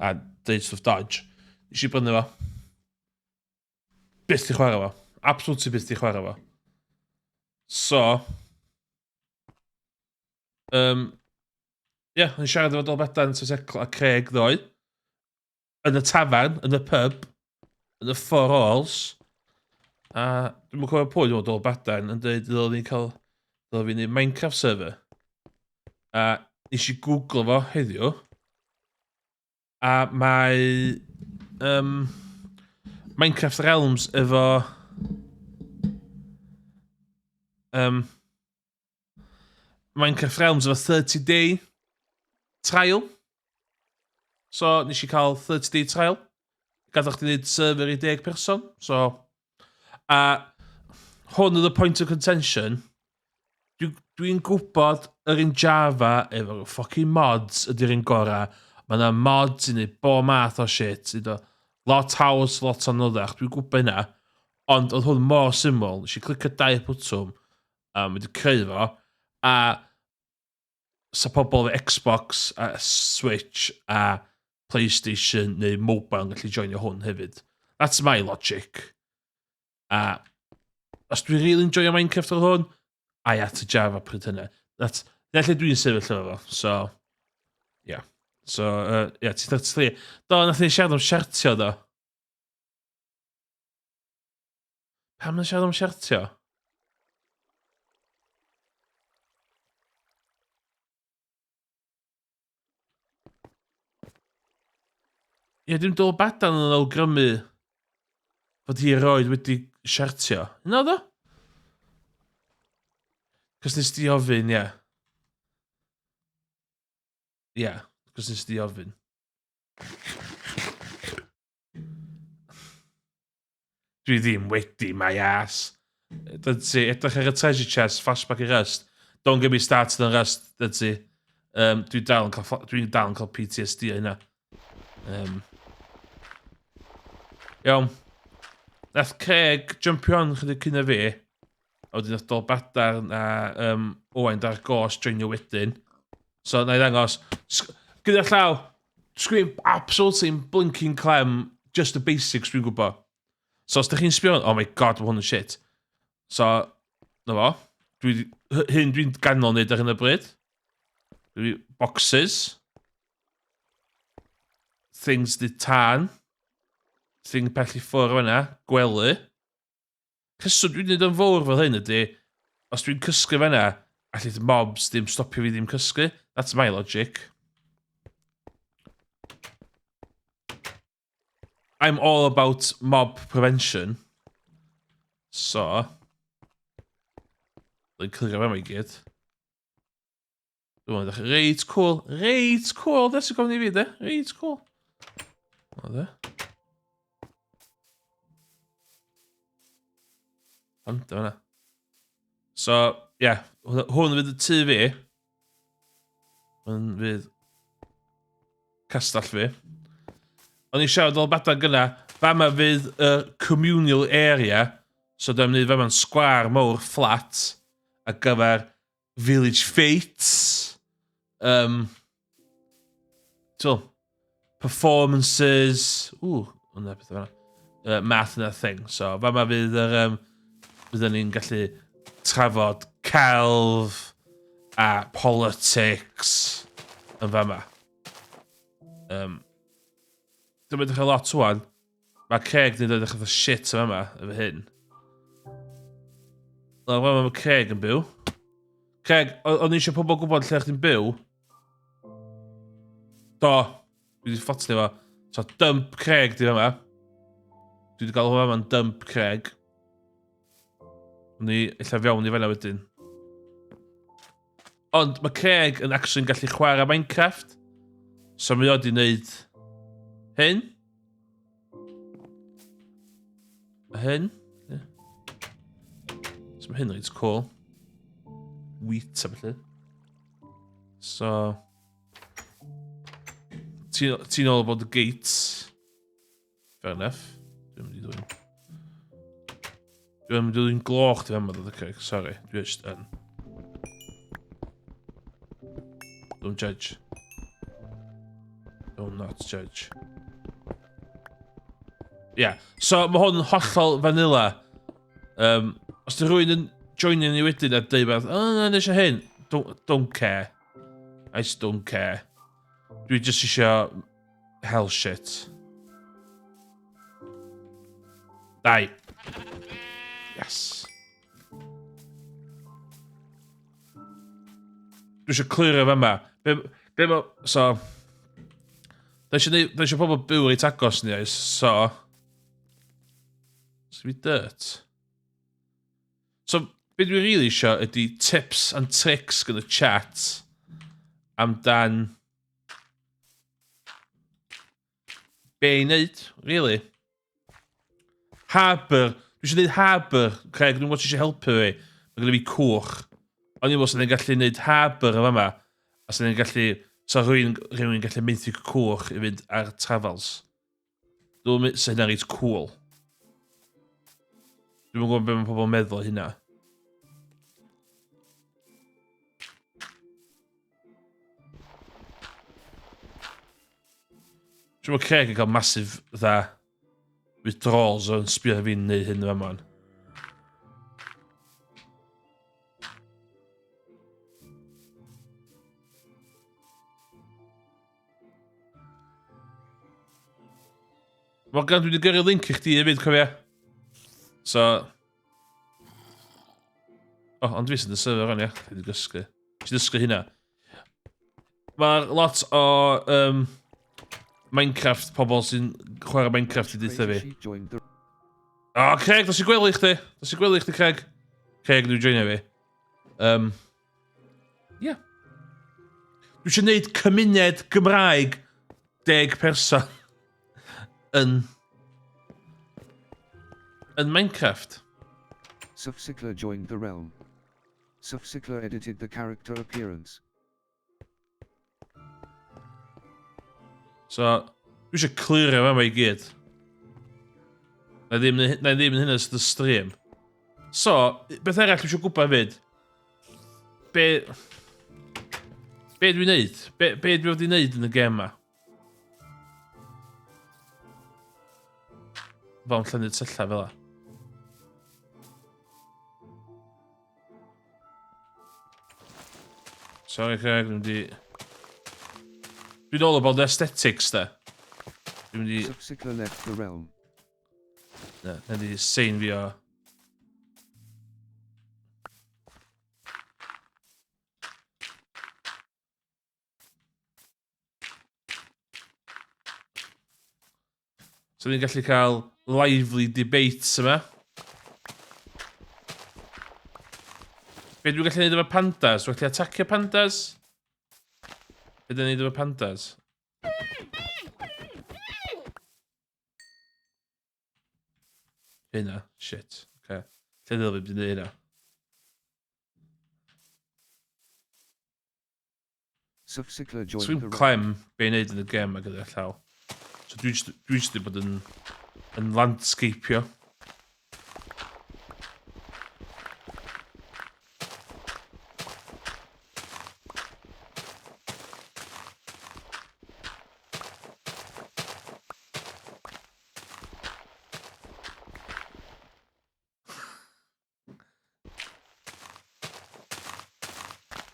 A deud stuff dodge. Nes i brynu fo. Byth di chwarae fo. Absolutely byth di chwarae fo. So. Yn siarad efo Dolbedan a Craig ddoe. Yn y tafarn, yn y pub, yn y 4 Alls. A dwi'n mwyn cofio pwy dwi'n Dolbedan yn dweud dylwn fi'n neud Minecraft server. A nes i Google fo heddiw. A mae Minecraft Realms efo Minecraft Realms efo 30-day trial. So, nes i cael 30-day trial. Gadwch chi wneud server i 10 person. So, a hwn oedd y point of contention. Dwi'n gwybod yr un Java efo fucking mods ydy'r un gorau. Mae yna mods i wneud bo math o shit. Lot haws, lot anoddach. Dwi'n gwybod hynna. Ond oedd hwn mor syml. Nes i clicio 2 bwtwm. A mae wedi creu fo. A sa pobl efo Xbox a Switch a PlayStation neu mobile yn gallu joinio hwn hefyd. That's my logic. A os dwi'n really enjoyo Minecraft o'r hwn, I had to Java pryd hynny. That's lle dwi'n sefyll efo. So, yeah. So, yeah, ti'n 33. Do, nath ni siarad am siartio, do. Pam na siarad am siartio? Ie, dwi'n dod badan yn awgrymu fod hi roed wedi siartio. Yna do? Cos nes di ofyn, ie. Ie, cos nes di ofyn. Dwi ddim wedi, my ass. Dydsi, edrych ar y treasure chest, flashback i Rust. Don't get me started on Rust, dydsi. Dwi'n dal yn cael PTSD o hynna. Iawn. Nath Craig jumpio on chydig cyn y fi. A wedyn nath Dolbadar a Owain dar gos joinio wedyn. So, na i ddangos. Gyda llaw. Sgwyn absolutely blinking clem. Just the basics dwi'n gwybod. So, os da chi'n sbio, oh my god, mae hwn yn shit. So, na fo. Hyn dwi'n ganol wneud ar hyn y bryd. Boxes. Things di tan. Thing pell i ffwrdd yna. Gwely. Cyswyd dwi'n neud yn fawr fel hyn ydy. Os dwi'n cysgu fe yna, allith mobs ddim stopio fi ddim cysgu. That's my logic. I'm all about mob prevention. So. Dwi'n clicio fe yma i gyd. Dwi'n meddwl, reit cool. Reit cool. That's a gofyn i fi, de. Reit cool. O, de. Ond, da hwnna. So, yeah. Hwn fydd y tu fi. Hwn fydd castell fi. O'n i siarad o'r badag gyna. Fama fydd y communal area. So, dwi'n mynd fama'n sgwar mawr flat ar gyfer village fates. So, performances. Hwna beth yma. Math yna thing. So, fama byddwn ni'n gallu trafod celf a politics yn fama. Dwi'n edrych a lot wan. Mae Craig yn edrych eitha shit yn fama, efo hyn. Wel, mae Craig yn byw. Craig, o'n i eisiau pobl gwybod lle chdi'n byw? Do. Dwi wedi ffotio fo. So, dump Craig di fama. Dwi wedi gael hwnna ma'n dump Craig. O'n i illa fewn i fanna wedyn. Ond mae Craig yn actually'n gallu chwarae Minecraft. So mae o wedi wneud hyn. Hyn. Yeah. So mae hyn reit cool. Wheat a felly. So... Ti'n all about the gates. Fair enough. Dwi'n mynd i ddwy'n... Dwi'n mynd i ddwy'n gloch di fan dod o Craig. Sorry, dwi just yn. Don't judge. Do not judge. Yeah, so mae hwn yn hollol vanilla. Os di rhywun yn joinio ni wedyn a dweud beth, na, eisiau hyn. Don't care. I just don't care. Dwi just eisiau hell shit. Dai. Yes. Dwi eisiau clirio fe yma. So... Da eisiau pobl byw reit agos ni oes, so... So fi dirt. So, be dwi really eisiau ydy tips and tricks gyda chat amdan... Be i wneud, really. Harbour. Dwi eisiau gwneud harbour, Craig, dwi'n mwyn eisiau helpu fi. Mae gyda fi cwch. Ond i'n mwyn sy'n gallu gwneud harbour yn fama. A sy'n gallu... So rhywun gallu mynd i'r cwch i fynd ar travels. Dwi'n mynd sy'n hynna reit cool. Dwi'n gwybod beth mae pobl yn meddwl hynna. Dwi'n meddwl Craig yn cael massive withdrawals o'n sbio fi'n neud hyn yma man. Morgan, dwi wedi gyrru link i chdi hefyd, cofia. So... ond dwi sy'n y server rhan, ia. Dwi wedi gysgu. Dwi wedi dysgu hynna. Mae'r lot o... Minecraft pobl sy'n chwarae Minecraft i ddeitha fi. Craig, dos i gwely chdi. Dos i gwely chdi, Craig. Craig, dwi'n joinio fi. Ia. Dwi eisiau gwneud cymuned Gymraeg 10 person. Yn Minecraft. Syrfyr joined the realm. Syrfyr edited the character appearance. So, dwi eisiau clirio fe i gyd. Na ddim yn hynny sydd y stream. So, beth arall dwi eisiau gwybod fyd? Be dwi'n neud? Be dwi wedi neud yn y gem ma? Fawn llenyd sella fel la. Sorry, Craig, dwi'n di... Dwi'n all about the aesthetics, da. Dwi'n di... Syrfyr left the realm. Na di sein fi o... So ni'n gallu cael lively debates yma. Be dwi'n gallu neud efo pandas? Dwi'n gallu atacio pandas? Be dwi'n neud efo pandas? Hynna, shit. Okay. Lle ddil fi byd neud hynna? Syrfyr So joined dwi'n the realm. clem be i neud yn y gem a gyda'r llaw. So dwi jyst wedi bod yn landscapeio.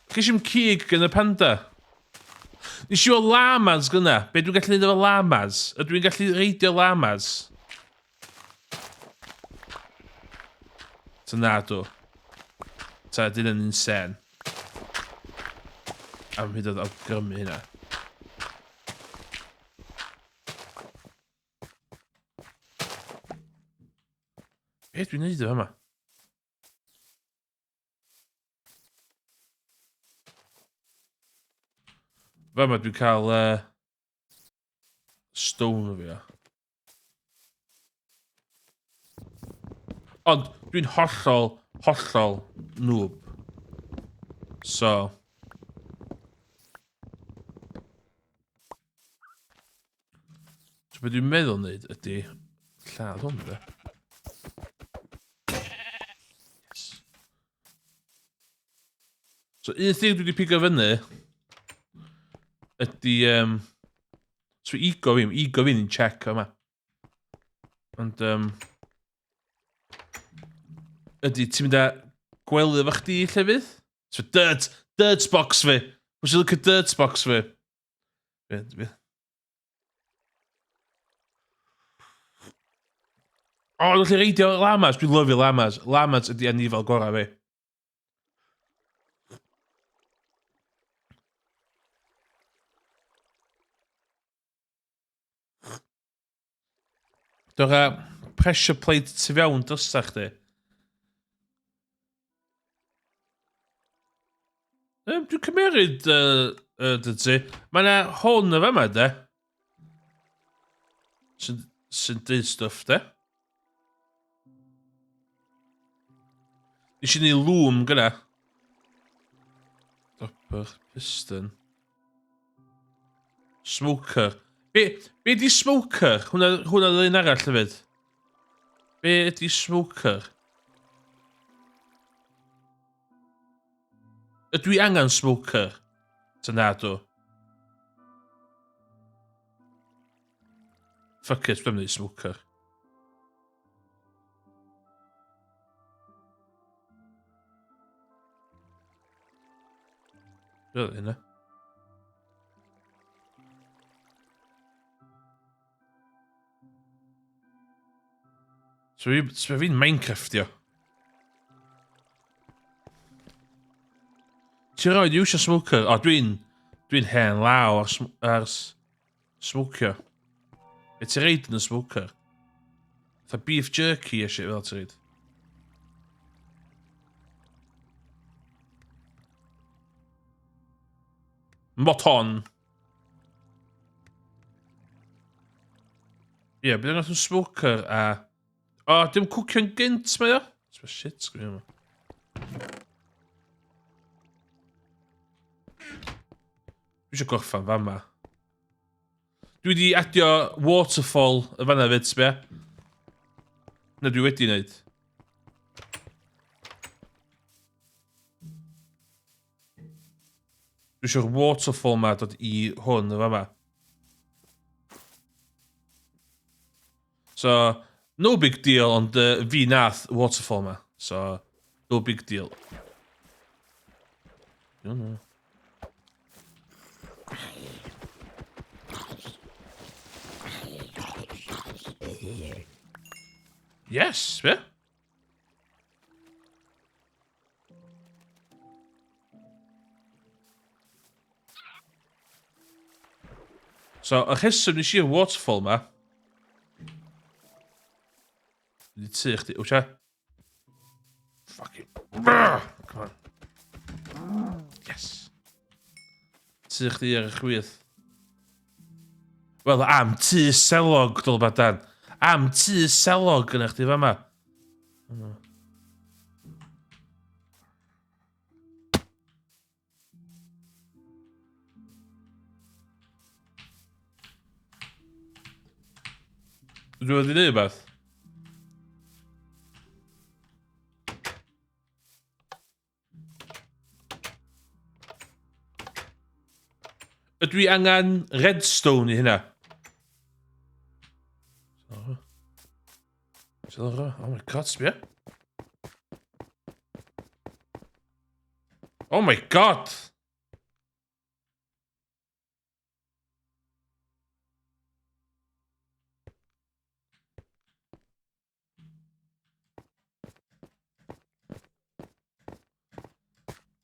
Gys i'n cig yn y panda. Nes i o llamas gyna. Be dwi'n gallu neud efo llamas? Ydw i'n gallu reidio llamas? Ta na dw. Ta dyn yn insane. Am hyd oedd awgrymu hynna. Be dwi'n neud efo yma? Fe yma dwi'n cael stone o fi o. Ond dwi'n hollol noob. So. So beth dwi'n meddwl wneud ydy lladd hwn fe. Yes. So un thing dwi wedi pigo fyny ydy so ego fi'n check yma. Ond ydy ti'n mynd â gwely efo chdi llefydd? So dirt box fi. Pwys i'n lyco dirt box fi? O, dwi'n gallu reidio llamas. Dwi'n lyfio llamas. Llamas ydy anifal gorau fi. Dwi'n pressure plate tu fewn dysa chdi. Dwi'n cymeryd dy Mae yna hwn o fama, de. Sy'n dweud stwff, de. Nes i ni loom gyda. Dropper, piston. Smoker. Be di smoker? Hwna ddyn arall hefyd. Be ydi smoker? Ydw i angen smoker? Ta na dw. Fuck it, dwi'n mynd i smoker. Really, yna. So fi'n Mincecraftio. Ti'n rhaid i wsio smoker? O, dwi'n hen law ar smocio. Be ti'n reid yn y smoker? Tha beef jerky a shit fel ti'n reid. Mot hon. Ie, bydd yn gath smoker a... O, dim cwcio'n gynt mae o? It's shit screen yma. Dwi eisiau gorffan fan ma. Dwi wedi adio waterfall y fanna fyd, sbia. Na dwi wedi wneud. Dwi eisiau'r waterfall ma dod i hwn y fama. So, no big deal, ond fi nath waterfall ma. So, no big deal. No. Yes, be? So, y rheswm nes i'r waterfall ma. Di tu chdi, wch e? Fucking... Come on. Yes. Tu chdi ar y chwyth. Wel, am tu selog, dol badan. Am tu selog yna chdi fama. Dwi wedi neud beth? Ydw i angen redstone i hynna? Oh my god, sbia. Oh my god!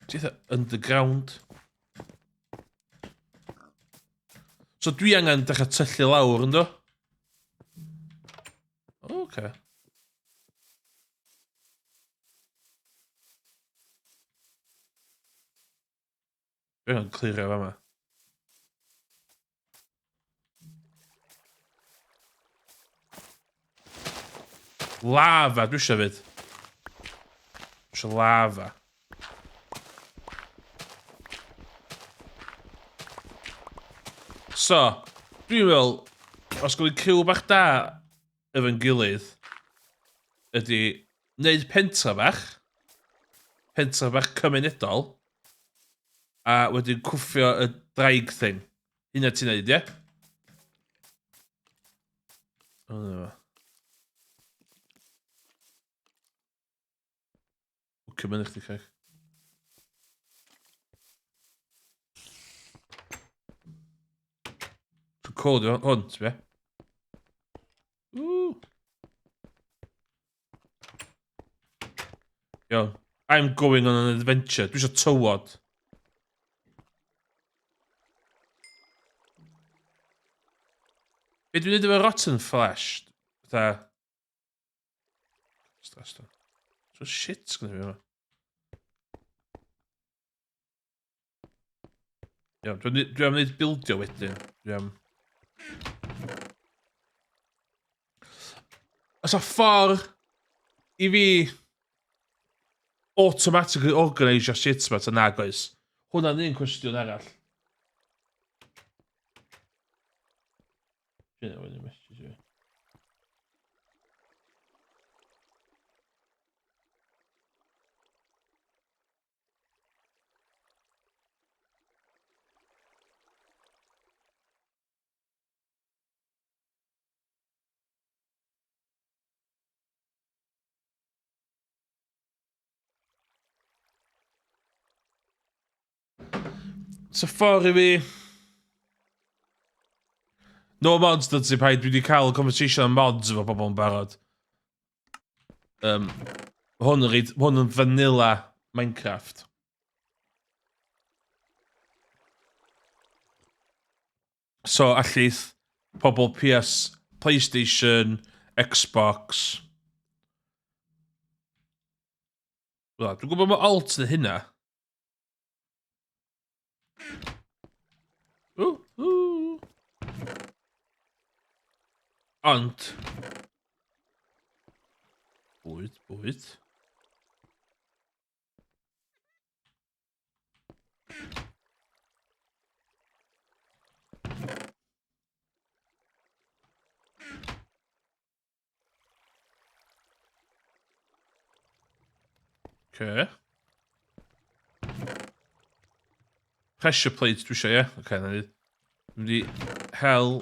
Ti'n underground. So dwi angen dechrau tyllu lawr, ynddo? Oce. Dwi angen clirio fa yma. Lava, dwi eisiau fyd. Dwi eisiau lava. So, dwi'n meddwl, os gwyd criw bach da efo'n gilydd, ydy wneud pentra bach cymunedol, a wedyn cwffio y draig thing. Hynna ti'n neud, ie? O, na. Wcio mynd i chdi cael. Record hwn, ti'n be? Yo, I'm going on an adventure. Dwi eisiau tywod. Be dwi'n neud efo rotten flesh? Fatha... So shit sgwnnw fi yma. Iawn, dwi am wneud bildio wedyn. Dwi am... Os a ffordd i fi automatically organisio shit ma ta nag oes. Hwna'n un cwestiwn arall. Dyna wedyn message fi. So ffordd i fi... No mods dod i paid, dwi wedi cael conversation am mods efo pobl yn barod. Hwn yn vanilla Minecraft. So allith pobl PS, PlayStation, Xbox... Wel, dwi'n gwybod mae alt yn hynna. Ond... Bwyd. Okay. Pressure plate dwi eisiau, ie? Okay, na ni. Dwi'n di hel...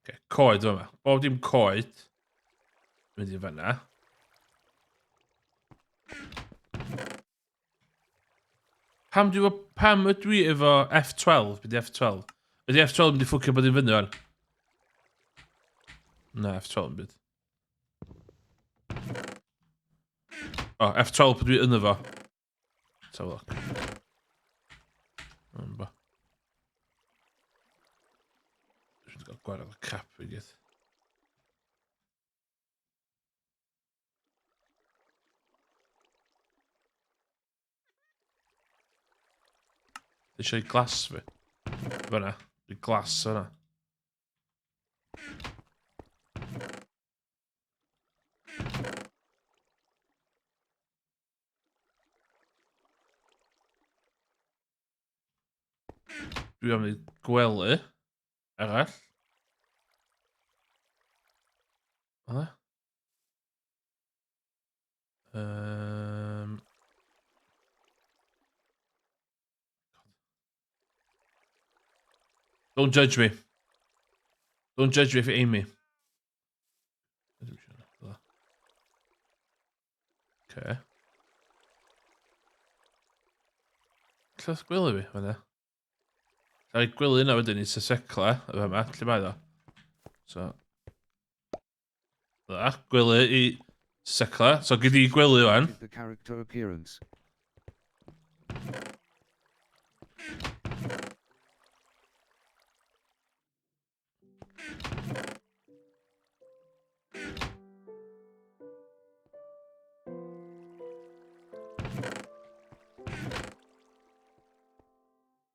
Okay, coed yma. Bob dim coed. Mynd i fanna. Pam ydw i efo F12? Bydd F12? Ydy F12 mynd i ffwcio bod i'n fyny o'n? Na, F12 yn byd. O, F12 bod dwi yn efo. Let's have a look. Dwi'n gael gwared o crap i gyd. Eisiau i glas fi. Fyna. I glas fyna. Dwi am wneud gwely. Arall. Ola? Don't judge me. Don't judge me if Amy. Okay. Llyth gwely fi, fanna. Sa'i gwely yna wedyn i sysecla, efo yma, lle mae ddo? So. Dda, gwely i sysecla. So gyd i gwely wan. The character appearance.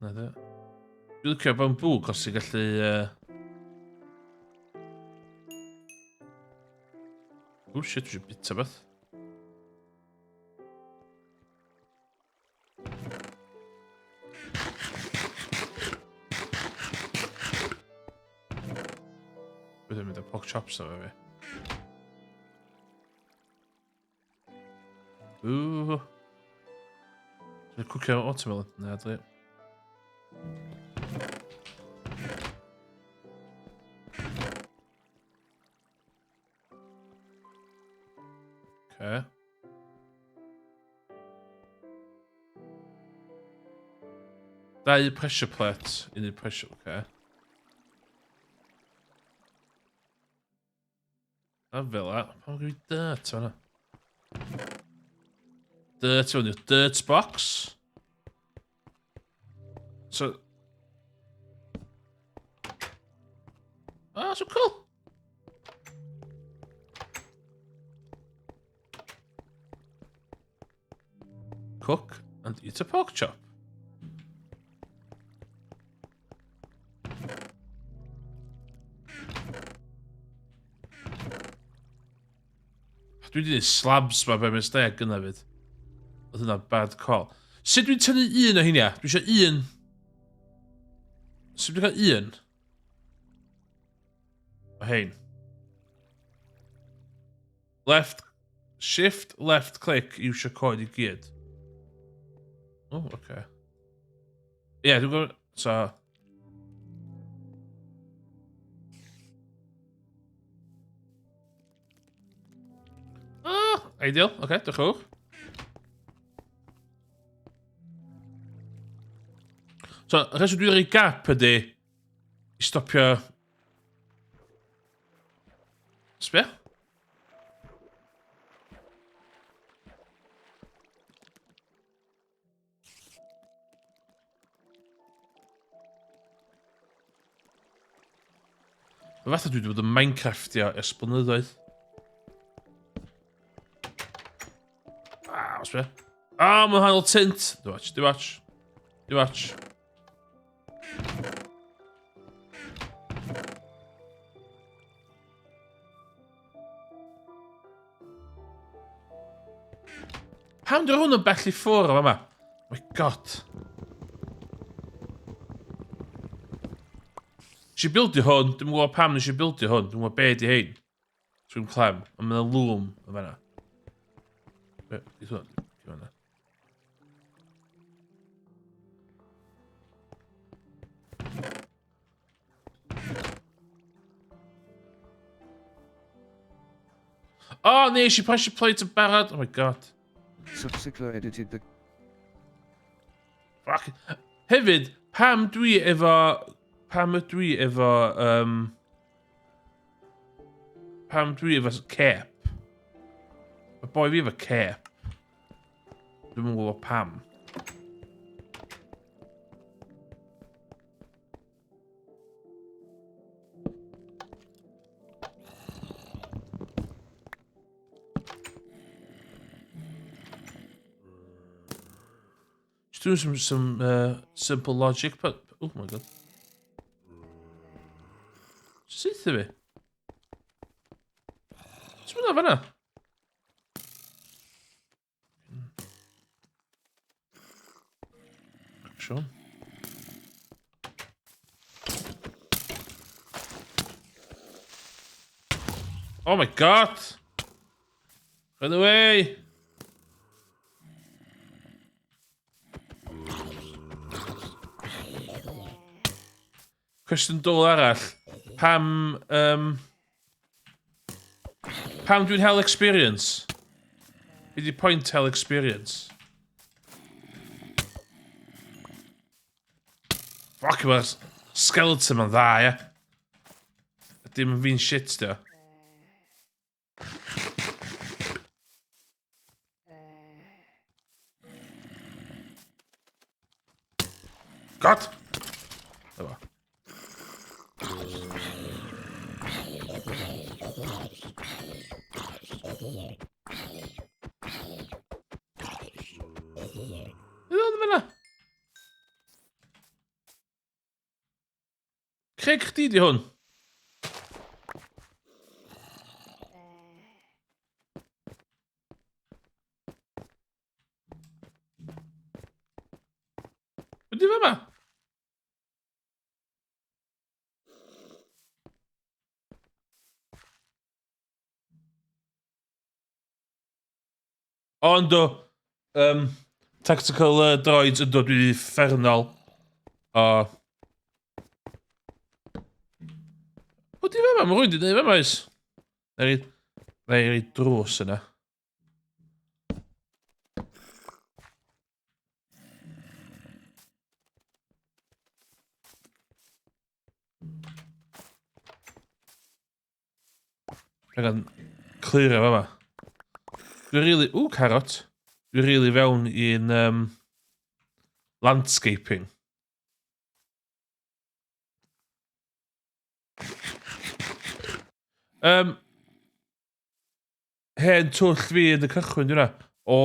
Na dda. Dwi'n licio bambŵ, cos ti'n gallu... Oh shit, dwi'n bita beth. Byddai'n mynd â pork chops o fi. Ooh. Dwi'n cwcio watermelon. Na, dwi. Okay. Dau pressure plate. Un i pressure... Okay. A fel la. Pam gyda fi dirt o'na? Dirt o'n i. Dirt box. So... Ah, so cool. Cook and eat a pork chop. Dwi wedi gwneud slabs ma by mistake yna fyd. Oedd hynna bad call. Sut dwi'n tynnu un o hynna? Dwi eisiau un. Sut dwi'n cael un? O hein. Left, shift, left click, iwsio coed i gyd. Oh, okay. Yeah, dwi'n gwybod... So... Oh, ideal. Okay, diolch fawr. So, y rheswm dwi'n rhoi gap ydy i stopio... Sbia? Mae fatha dwi wedi bod yn Mincecraftio ers blynyddoedd. Ah, os be? Ah, mae'n hanol tint. Di watch, di watch. Di watch. Pam dwi'n hwn yn bell i ffwr o fama? Oh my god. Nes i bildio hwn, dwi'n gwybod pam nes i bildio hwn, dwi'n gwybod be di hein. Dwi'n clem, ond mae'n lwm o fanna. Beth hwn? Oh, nes i pressure plate yn barod. Oh my god. Subcycler edited the... Fuck. Hefyd, pam dwi efo... Pam dwi efo... Pam dwi efo cap. Y boi fi efo cap. Dwi'n mwyn gwybod pam. Just doing some simple logic, but... Oh my god. Syth fi. Sut mynd o fanna? Action. Oh my god! Run away! Cwestiwn dwl arall. Pam dwi'n hell experience? Be di point hell experience? Fuck, mae'r skeleton ma'n dda, ie. Dim yn fi'n shit, dio. God! Efo. Ydw yn fyna? Creg chdi di hwn? Ydy fe yma? O, ynddo. Tactical droids yn dod wedi ffernol. O. O, di fe yma? Mae rwy'n di neud fe yma, oes? Fe i drws yna. Fe gan cleario fe yma. Dwi'n really... Ww, carrot. Dwi'n really fewn i'n landscaping. Hen twll fi yn y cychwyn, dwi'n na. O.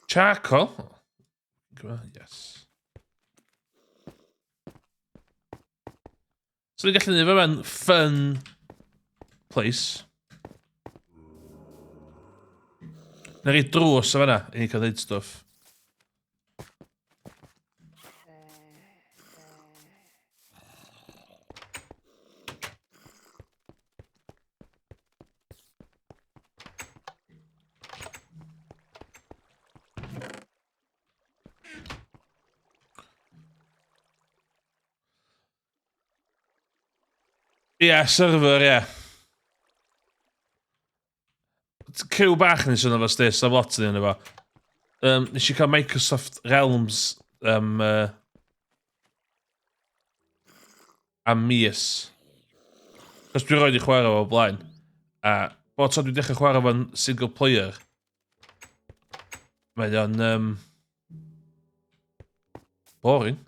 Charcoal. Yes. So ni'n gallu neud fe mewn fun place. Na i drws o fanna, i ni cael dweud stwff. Ie, syrfyr, ie. Cyw bach nes yna fo stis, am lot yn yna fo. Nes i cael Microsoft Realms am mis. Cos dwi'n rhoi i chwarae fo blaen. A bod tro dwi'n dechrau chwarae fo'n single player. Mae o'n boring.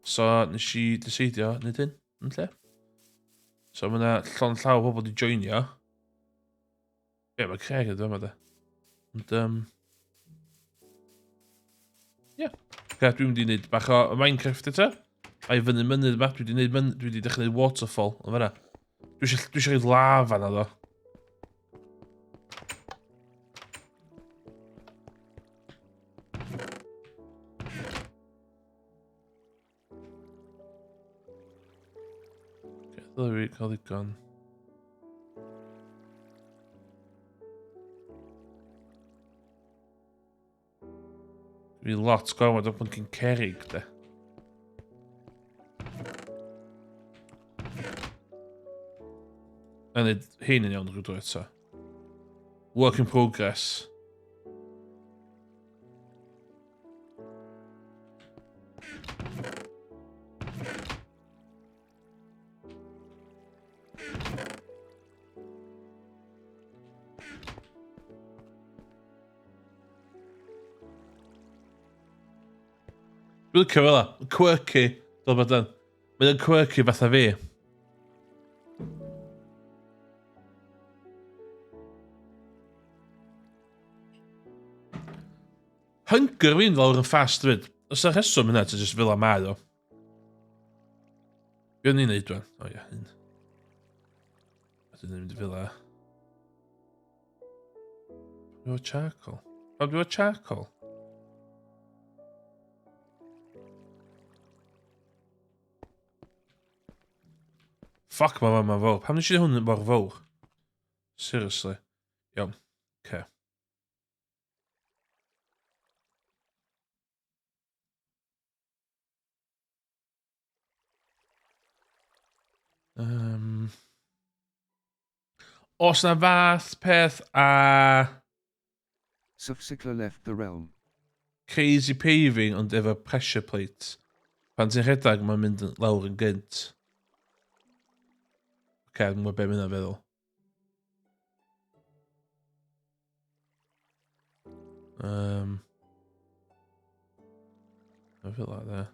So nes i decidio nid hyn yn lle. So mae yna llon llaw o bobl wedi joinio. Ie, mae Craig ydw yma da. Ond, ie. Dwi'n wedi gwneud bach o Mincecraft eto. A i fyny mynydd yma, dwi wedi dechrau gwneud waterfall yn fyna. Dwi eisiau gwneud lava na ddo. Dylai fi cael ddigon. Fi lot gormod o blyncyn cerrig, de. A neud hyn yn iawn drwy drwy eto. Work in progress. Dwi'n licio fel la, quirky, fel bod yn. Mae'n quirky fatha fi. Hunger fi'n lawr yn fast fyd. Os yna rheswm yna, ti'n just fel am mae o. Be o'n i'n neud dwi'n? O ia, hyn. A dwi'n mynd i fel a. Dwi'n efo charcoal. O, dwi'n efo charcoal. Fuck, mae'n fawr. Pam nes i hwn yn mor fawr? Seriously. Iawn. Okay. Os na fath peth a Syrfyr left the realm. crazy paving ond efo pressure plate. Pan ti'n rhedeg mae'n mynd lawr yn gynt. Oce, dwi'n gwybod beth mae'n feddwl. I feel like that.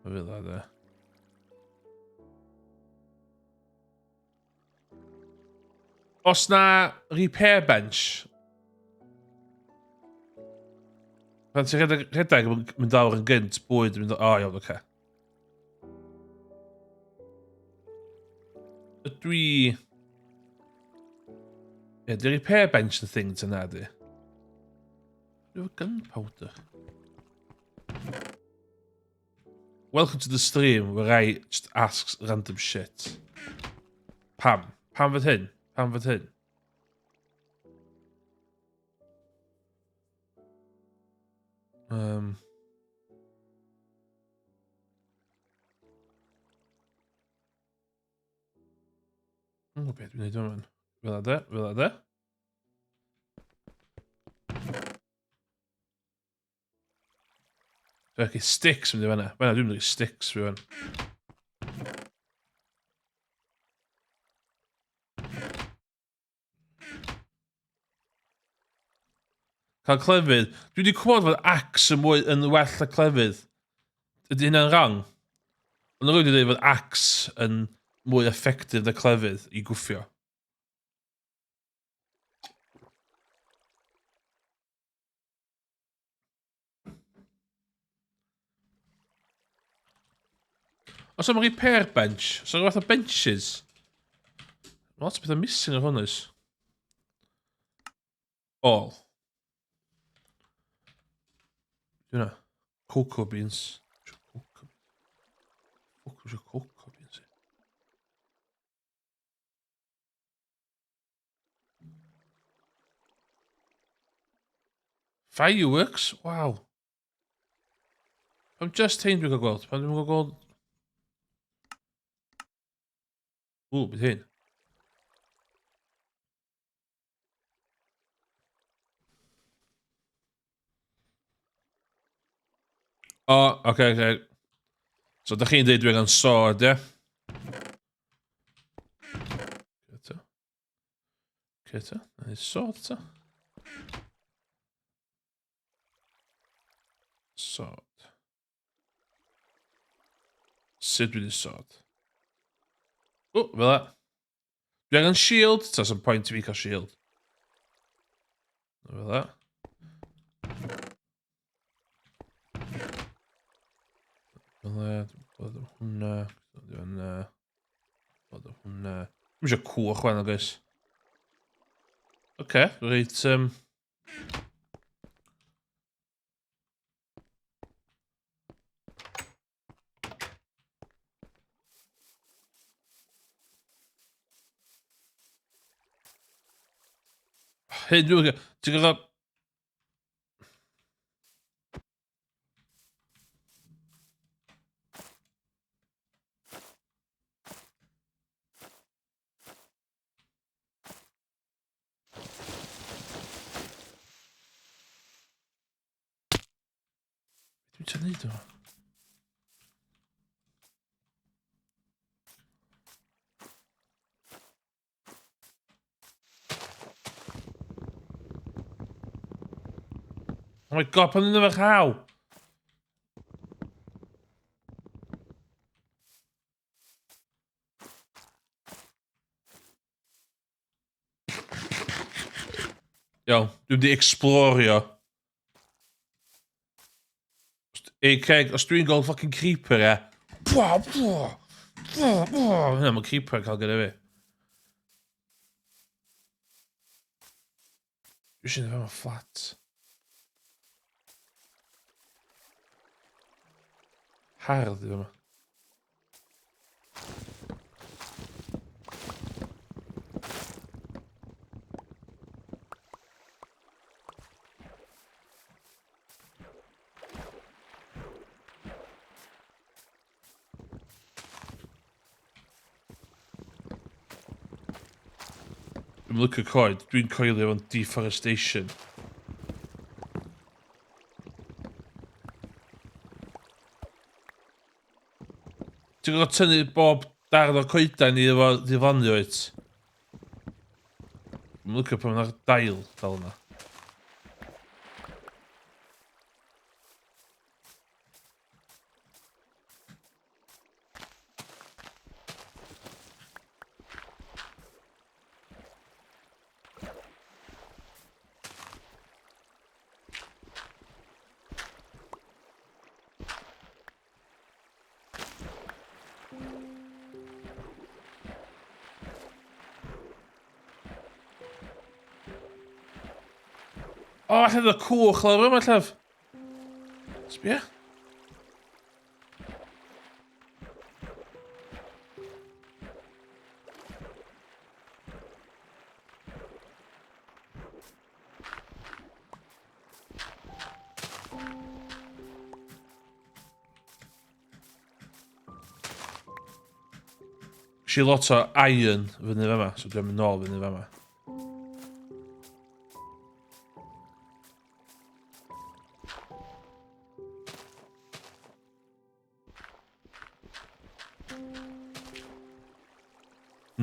I feel like that. Os na repair bench. Pan ti'n rhedeg mynd lawr yn gynt, bwyd yn mynd... O, iawn, oce. Dwi... Ie, di repair bench the thing tyna, di. Dwi efo gunpowder. Welcome to the stream where I just ask random shit. Pam? Pam fod hyn? Pam fod hyn? O, beth dwi'n neud o'n fel ade, fel ade. Dwi'n cael sticks mynd i fanna. Fanna, dwi'n mynd i sticks fi fan. Cael clefydd. Dwi wedi clywed fod axe yn well a clefydd. Ydy hynna'n wrong? Ond rwy'n wedi dweud fod axe yn mwy effective na clefydd i gwffio. Os yma repair bench, so rhywbeth o benches. Mae lot o bethau missing ar hwnnw. All. Dyna. Cocoa beans. Cocoa beans. Fireworks? Wow. I'm just hyn dwi'n cael gweld. Pan dwi'n cael gweld... Ww, beth hyn? O, oce. So, da chi'n dweud dwi'n gan sword, ie? Cyta. Na sword, ta. Sword. Sut dwi'n sword? O, fel la. Dwi angen shield, ta some point i fi cael shield. Fel la. Fel la, bod o hwnna, bod o hwnna, bod o hwnna. Dwi'n eisiau cwch wan o gais. Oce, reit, Hei, dwi'n gwybod, ti'n gwybod... Dwi'n ti'n neud o? Oh my god, pan dwi'n efo chaw! Iawn, dwi'n di explorio. Ei, Craig, os dwi'n gweld fucking creeper, e? Hynna, mae creeper yn cael gyda fi. Dwi eisiau neud fo'n flat. Hardd i fe yma. Dwi'n lycio coed. Dwi'n coelio fo'n deforestation. Ti'n gwybod tynnu bob darn o'r coedan i efo ddiflannu oed? Dwi'n lycio pan yna'r dail fel yna. O, allan y cwch lawr yma, llaf. Sbia? Si lot o iron fyny fama, so dwi'n mynd nôl fyny fama.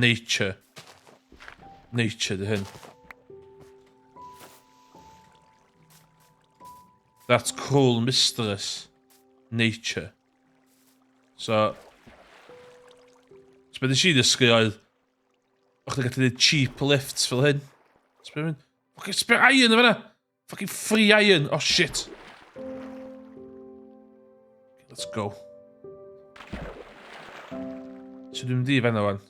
Nature. Nature, dy hyn. That's cool, mistress. Nature. So... So beth nes i ddysgu oedd... o'ch chi'n gallu gwneud cheap lifts fel hyn. Sbio mynd... Fucking sbio iron o fanna! Fucking free iron! Oh shit! Let's go. So dwi'n mynd i fanna wan.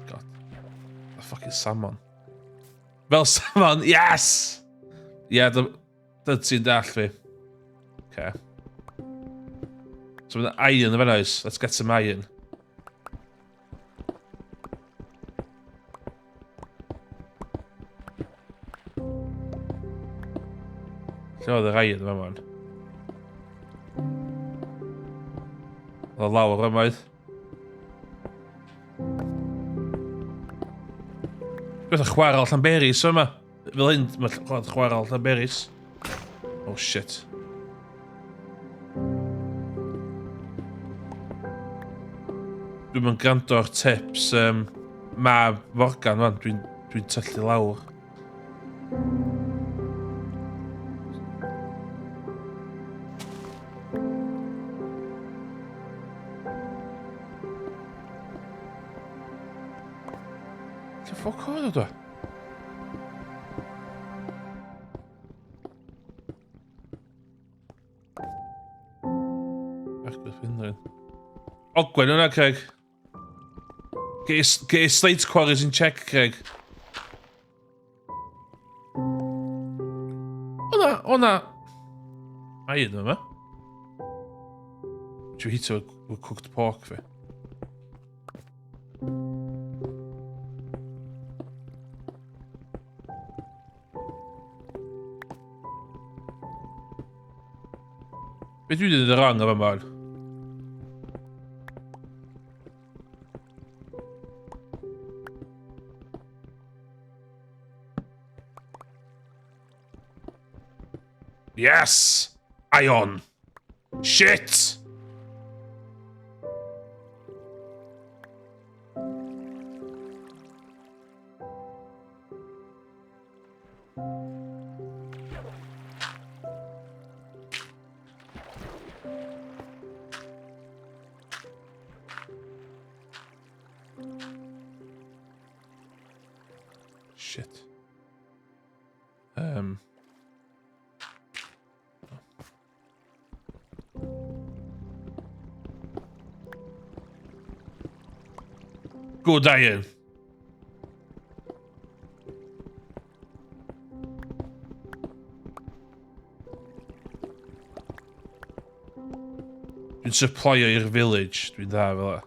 God. A fucking salmon. Fel salmon, yes! Ie, dyd ti'n dall fi. Okay. So with the iron, very nice. Let's get some iron. Lle oedd yr iron yma man? Oedd lawr yma oedd. Gwyd y chwaral Llanberis yma. Fel hyn, mae chwaral Llanberis. Oh shit. Dwi'n mynd gwrando ar tips mab Morgan fan, dwi'n tyllu lawr. Lle ffoc oedd o dwi? Ogwen hwnna, Craig. Get your slate quarries in check, Craig. O'na... iron yma. Dwi'n hito with cooked pork fi. Be dwi'n dweud y rang yma man? Yes! Iron! Shit! Shit. Good iron. Dwi'n supplio i'r village, dwi'n dda fel e.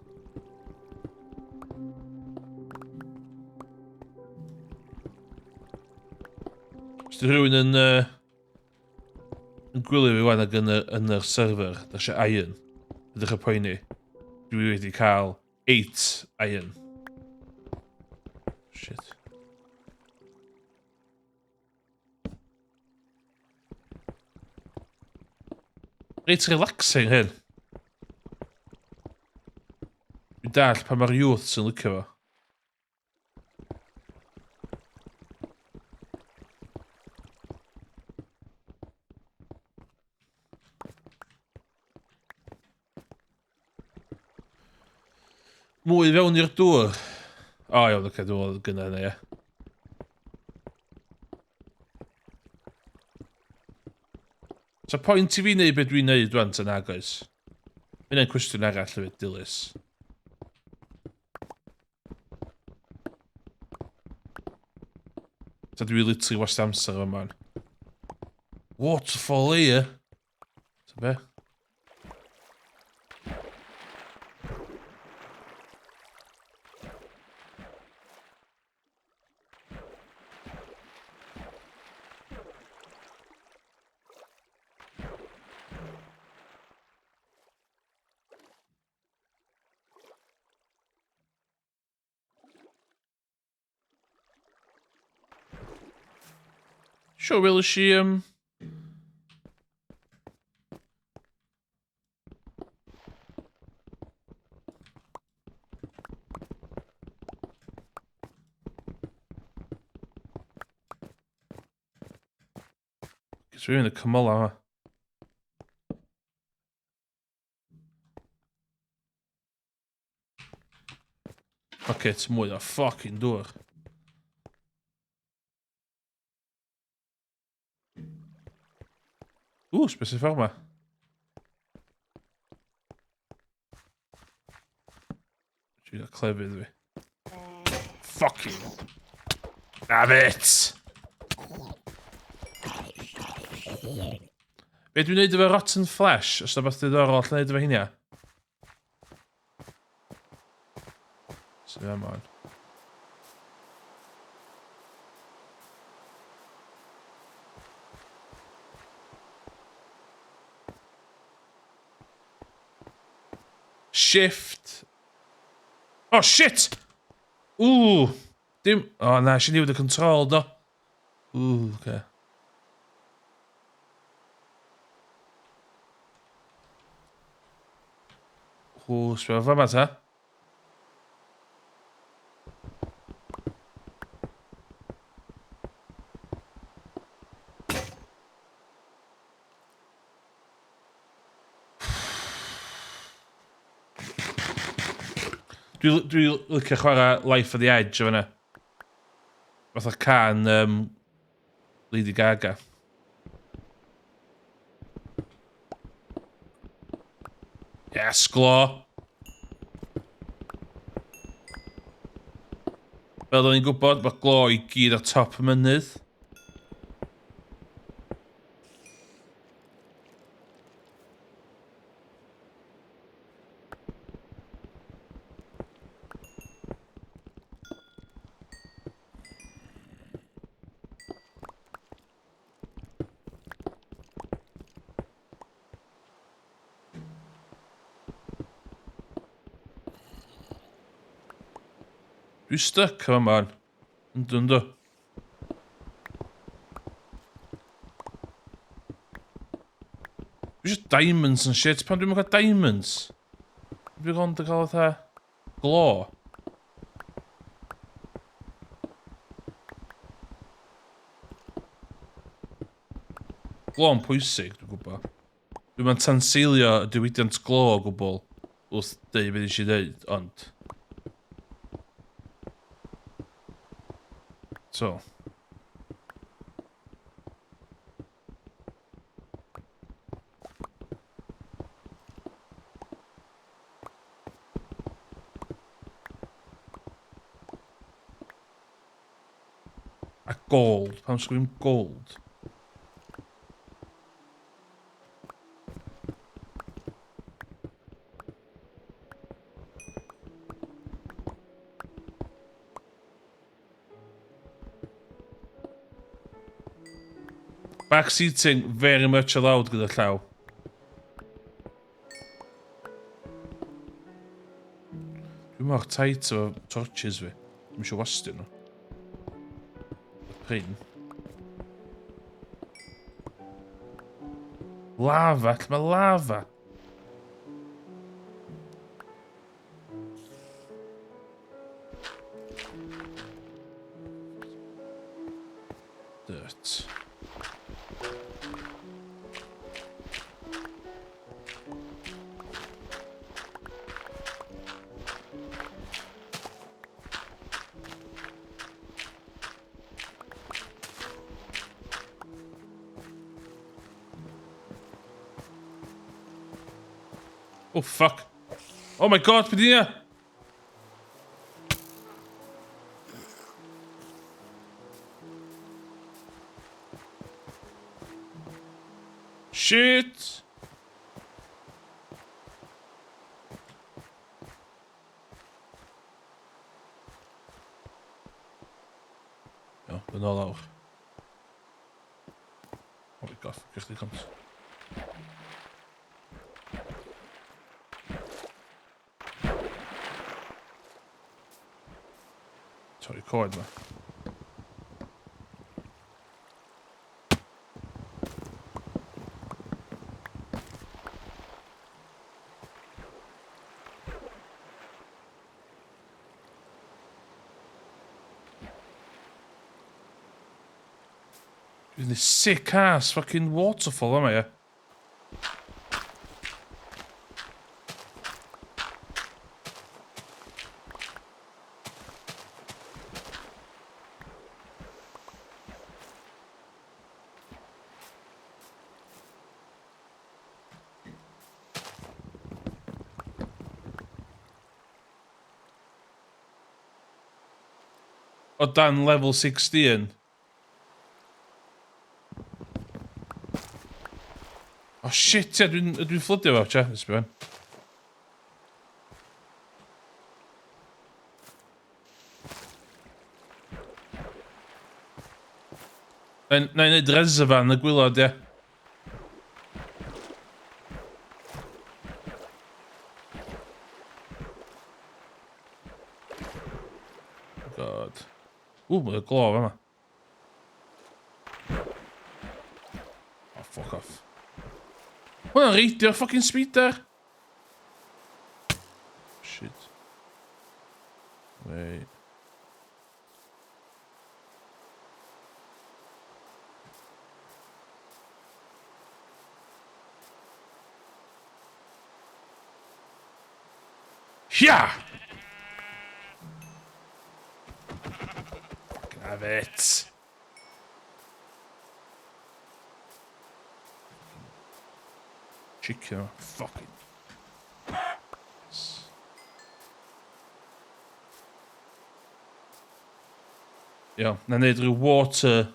Os di rhywun yn gwylio fi wan ag yn yr syrfyr, da eisiau iron, ydych y poeni, dwi wedi cael 8 iron. Shit. Reit relaxing hyn. Dwi'n dall pa mae'r youth sy'n licio fo. Mwy fewn i'r dŵr. O iawn, oce, dwi'n meddwl gynna yna, ie. So pwynt i fi wneud beth dwi'n neud rwan tan agos. Yna'n cwestiwn arall hefyd, dilys. So dwi literally wast amser yma. Waterfall here. So be? Sure, will she, Cos rhywun y cymol yma. Oce, ti'n mwy o ffocin dŵr. Sbeth sy'n ffordd ma? Dwi'n clefydd fi. Fucking. Damn it! Be dwi'n neud efo rotten flesh? Os da beth diddorol all neud efo hynna? Sy'n fe ma'n. Shift. Oh shit! Dim. Oh na, eisiau newid y control do. Okay. Sbio fa ma ta. Dwi'n licio chwarae Life of the Edge o fyna. Fatha can Lady Gaga. Yes, glo. Fel o'n i'n gwybod, mae glo i gyd ar top y mynydd. Dwi'n stuck yma man. Yndw. Dwi eisiau diamonds and shit. Pan dwi'n cael diamonds? Dwi'n ond yn cael fatha glo. Glo yn pwysig, dwi'n gwybod. Dwi'n ma'n tanseilio y diwydiant glo o gwbl wrth deud beth eisiau deud, ond... So. A gold. Pam sgwym gold? Backseating very much allowed gyda llaw. Dwi'n mor tight o torches fi. Dwi'n eisiau wastio nhw. Prin. Lava, lle mae lava? Dirt. Oh, fuck. Oh my god, be di na? Shit! Ja, ben al lawr. Oh my god, krijg die kant. Sorry, coed ma. This sick ass fucking waterfall, am I? Yeah? O dan level 16. Oh shit, yeah, dwi'n fflydio fo, tia, nes bywan. Na i neud reserva yn y gwylod, ie. God. Mae'n glof yma. Oh, fuck off. Hwna'n reidio'r fucking speeder. Shit. Wait. Yeah! Have it. Chicken, fucking. Ja, na neud rhyw water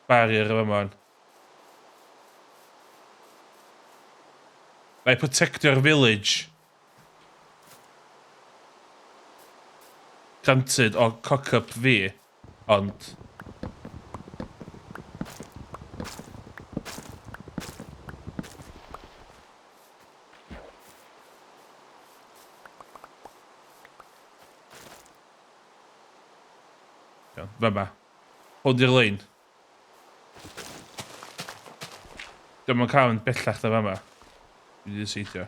barrier efo man. Like protect your village. Granted o cock-up fi, ond... Iawn, fyma. Hwn di'r lein. Dwi'n cael yn bellach na fyma. Dwi wedi seidio.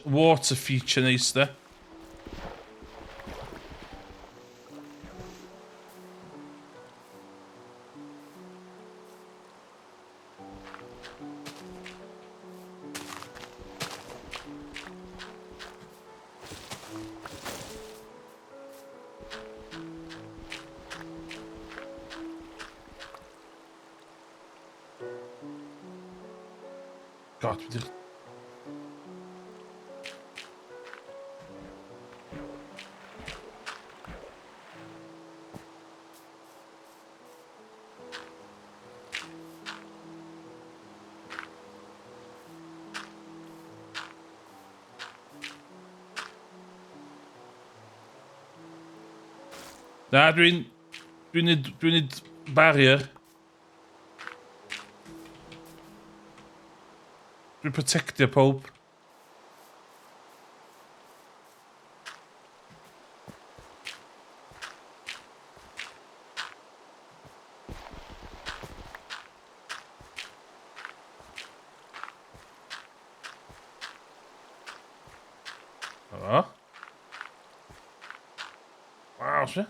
Water feature neis de. God, dwi 'di... Na, dwi'n neud barrier. Dwi'n protectio pob. O. Waw, se?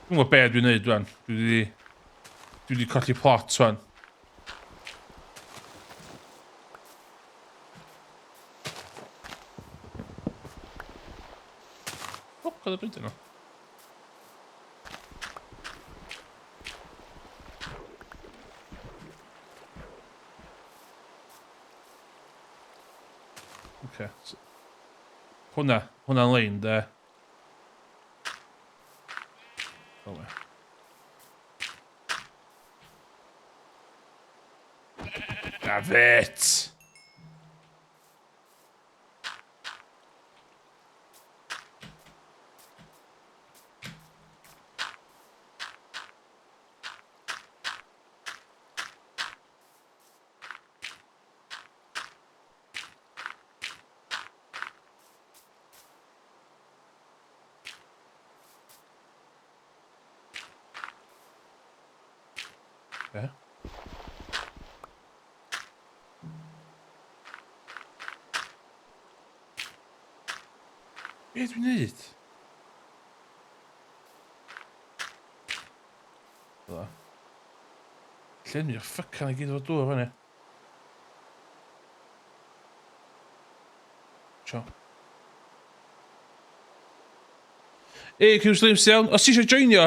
Dwi'n gwybod be dwi'n neud rwan. Dwi wedi colli plot rwan. O, coedd y bryd yno. Oce. Hwna'n lein, de. Owe. Have it! Be? Be dwi'n neud? Ola. Llenwi'r ffucan i gyd o'r dŵr fanny. Ciao. Cws Lims iawn. Os ti eisiau joinio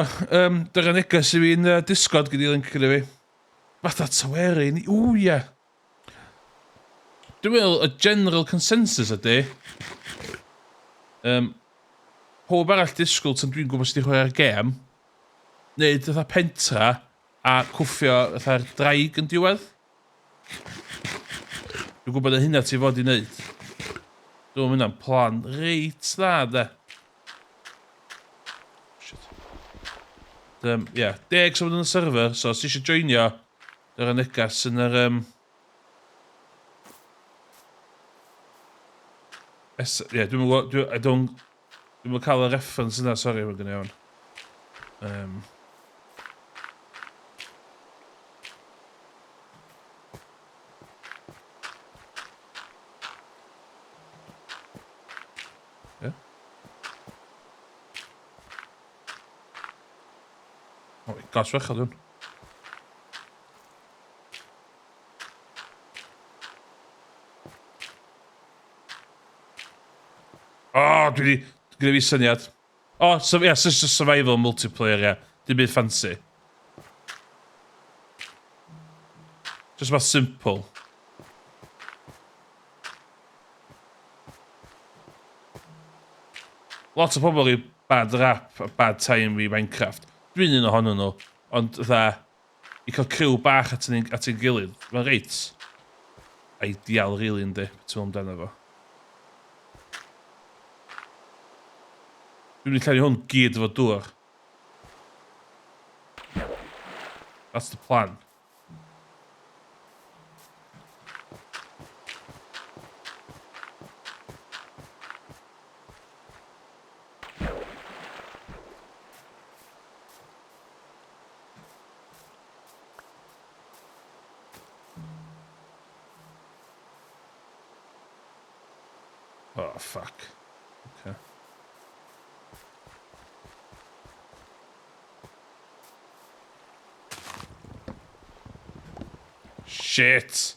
dyr y neges i fi'n Discord gyda'i link gyda fi. Fatha taweru ni. Ww, ie. Dwi'n meddwl y general consensus ydy pob arall disgwyl tan dwi'n gwybod sydd wedi chwarae'r gêm neud fatha pentra a cwffio fatha'r draig yn diwedd. Dwi'n gwybod y hynna ti fod i wneud. Dwi'n mynd am plan reit dda, de. Ie, 10 sy'n yn y server, so os ti eisiau joinio yr negas yn yr... Ie, dwi'n mynd cael y reference yna, sori, mae'n gynnu iawn. Ie? O, gas fechad hwn. O, dwi wedi... Gyda fi syniad. O, ie, it's just survival multiplayer, ie. Dim byd fancy. Just about simple. Lot o pobl i bad rap a bad time i Minecraft. Dwi'n un ohonyn nhw. Ond, dda, i cael criw bach at ein gilydd. Mae'n reit ideal, really, yndi. Beth yw'n amdano fo. Dwi'n mynd i llenni hwn gyd efo dŵr. That's the plan. Oh, fuck. Okay. Shit.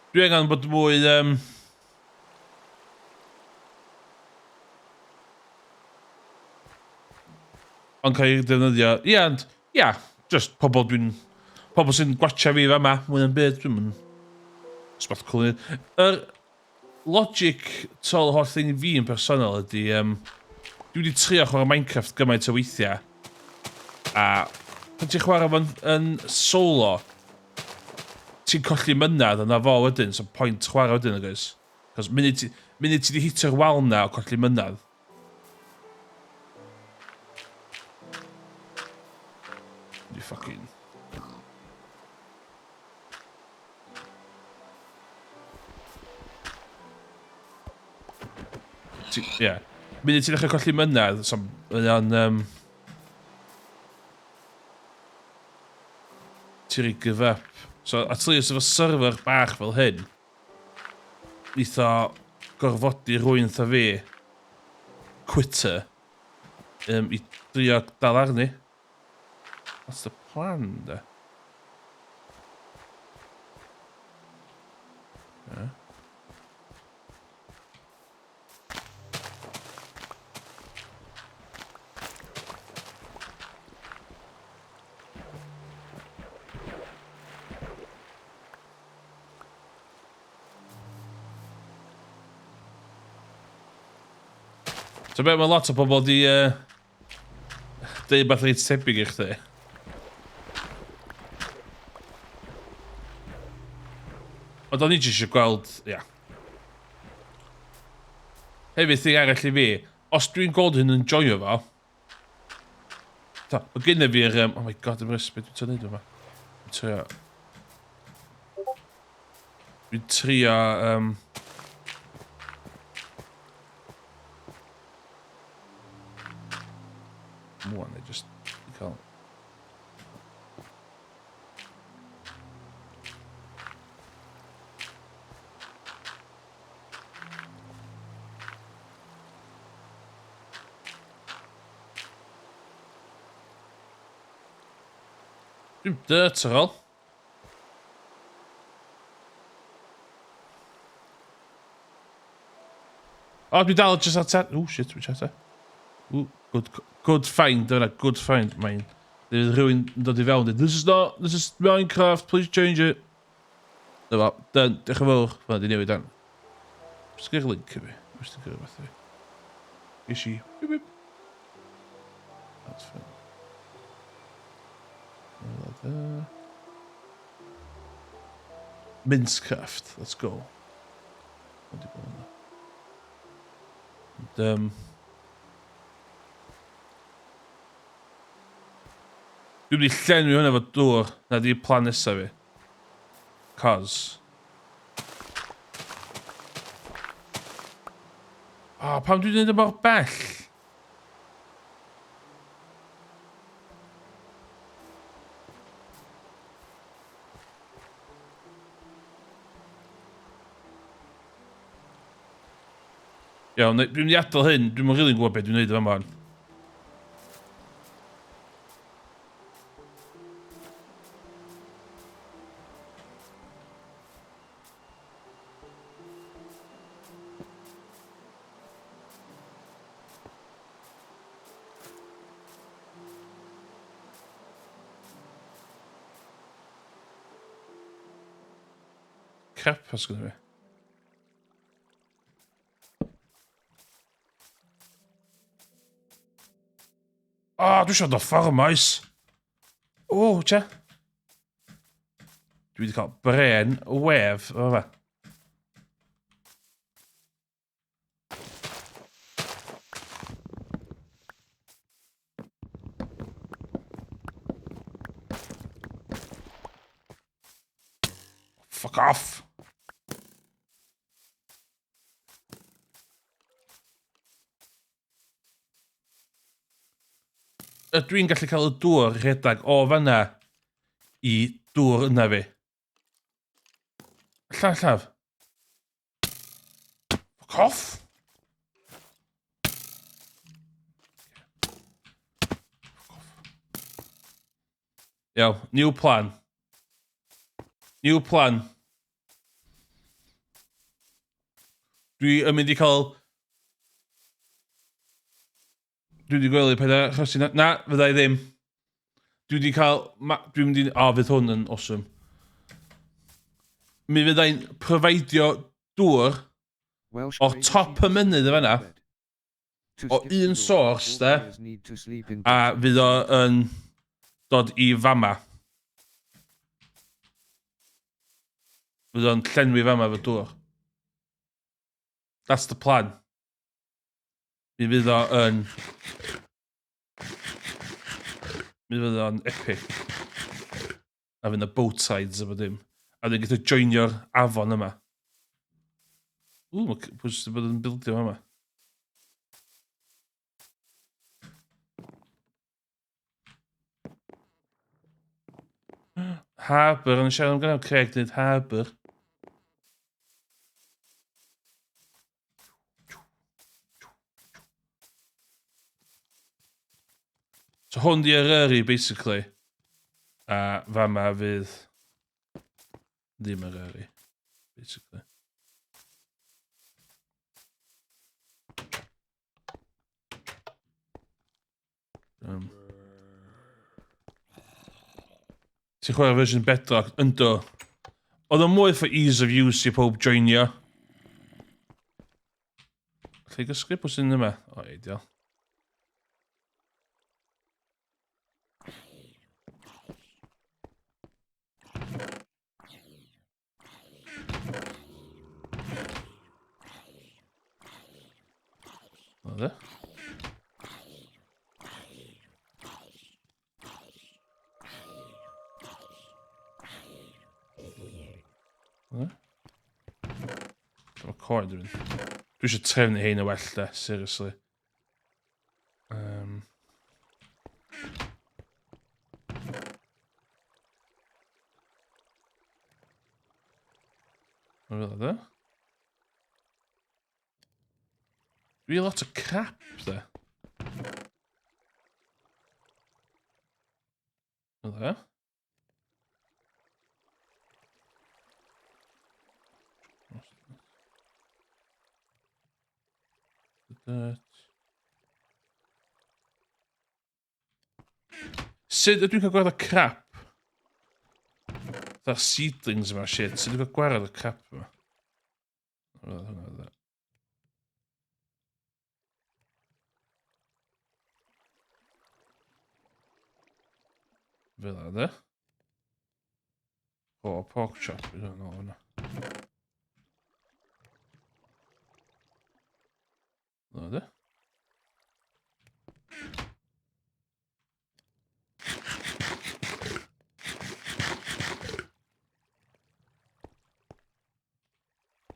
Dwi angen bod mwy, ond cael ei defnyddio. Ia, ond, ia, just pobl sy'n gwatcha fi fa ma, mwy yn byd, dwi'n mynd. Sbeth cool. Logic tol holl thing fi yn personol ydy, dwi wedi trio chwarae Minecraft gymaint o weithiau. A pan ti'n chwarae fo'n yn solo, ti'n colli mynadd yna fo wedyn, so point chwarae wedyn, agos. Cos munud ti wedi hitio'r wal na o colli mynadd. Di fucking... Ie. Munud ti'n dechrau colli mynadd, so yna'n... ti'n rhaid give up. So, at least efo syrfyr bach fel hyn, eitha gorfodi rwy'n tha fi, quitter, i drio dal arni. What's the plan, da? Yeah. So be, mae lot o pobl di deud beth reit tebyg i chdi. Ond o'n i jyst eisiau gweld, ia. Hefyd, thing arall i fi, os dwi'n gweld hyn yn joio fo, mae gynna fi'r, oh my god, ymrys, beth dwi'n tynnu yma? Dwi'n trio, Mwan, I just cael... Dwi'n dirt ar ôl. O, dwi'n dal just at 10. Ooh, shit, dwi'n chat e. Ooh, good find, dyna, good find, mae'n. Dyna rhywun yn dod i fewn. This is Mincecraft, please change it. Dyma, diolch yn fawr. Fydda, di newid dan. Just gael link i fi. Just gael beth i fi. Ishi. Bip, bip. That's fine. Mincecraft, let's go. And, dwi'n mynd i llenwi hwnna fo dŵr na di plan nesaf fi. Cos. O, pam dwi'n neud y mor bell? Iawn, dwi'n mynd i adael hyn, dwi'n mynd rili'n gwybod beth dwi'n neud efo yma. Crap, os gyda fi. O, dwi eisiau dod ffordd maes. O, tia. Dwi wedi cael bren, wef, o fa. Fuck off. Dwi'n gallu cael y dŵr rhedag o fanna i dŵr yna fi. Llaf. Fuck off. Iawn, new plan. New plan. Dwi yn mynd i cael... Dwi wedi gwely pedair achosi na. Na, fydda i ddim. Dwi wedi cael... Dwi'n mynd i... O, fydd hwn yn awesome. Mi fyddai'n provaidio dŵr o'r top y mynydd y fanna. O un source, de. A fydd o yn dod i fama. Fydd o'n llenwi fama fy dŵr. That's the plan. Mi fydd o yn... Mi fydd o'n epic. A fydd yna boat sides efo dim. A dwi'n gyda joinio'r afon yma. Mae pwys wedi bod yn bildio yma. Harbour, yn siarad amdano Craig dweud harbour. So hwn di Eryri, basically. A fama fydd... Ddim Eryri, basically. Ti'n chwarae version Bedrock, ynddo. Oedd o'n mwy for ease of use i pob joinio. Lle i gysgu pwy sy'n yma? O, ideal. Oedd e? Mae coed yn mynd. Dwi eisiau trefnu hein y well de, seriously. Mae fel yna. Dwi lot o crap de. Fel yna. Sut ydw i'n cael gwared o crap? Fatha'r seedlings yma shit. Sut ydw i'n cael gwared o crap yma? Fel yna. O, pork chop. I don't know hwnna. Fel yna.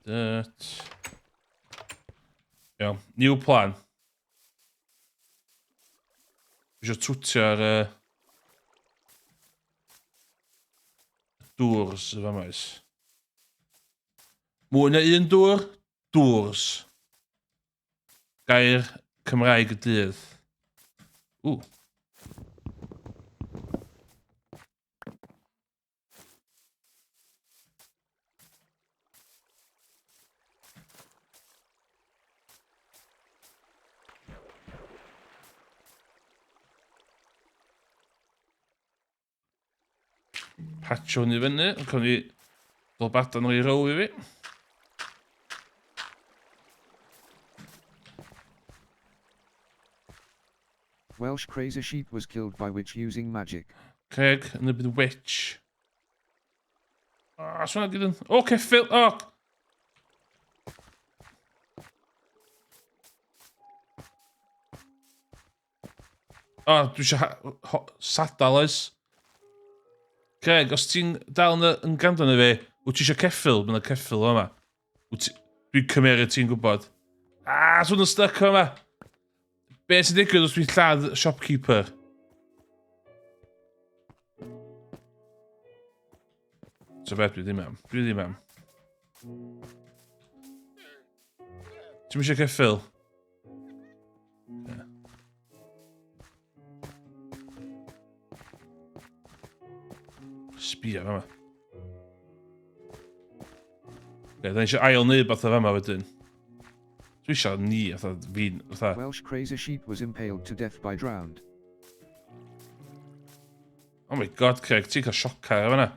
That. Iawn, new plan. Fi eisiau twtio'r dŵrs y fama oes. Mwy na un dŵr? Dŵrs. Gair Cymraeg y dydd. Patio ni fyny, yn cael ni dolbadan o'i row i fi. Welsh crazy sheep was killed by witch using magic. Craig yn y bydd witch. Swn gyd yn... O, ceffil! O! O, dwi eisiau sadal oes. Craig, os ti'n dal yn gwrando na fi, wyt ti eisiau ceffil? Mae'n ceffil o yma. Dwi'n cymeryd ti'n gwybod. Swn yn stuck o yma. Be sy'n digwydd os dwi'n lladd shopkeeper? So beth, dwi ddim am. Ti'n eisiau ceffil? Ia, fama. Da ni eisiau ail neud beth o fama wedyn. Dwi eisiau ni, fatha fi'n, fatha... Welsh crazy sheep was impaled to death by drowned. Oh my god, Craig, ti'n cael sioca ar fanna.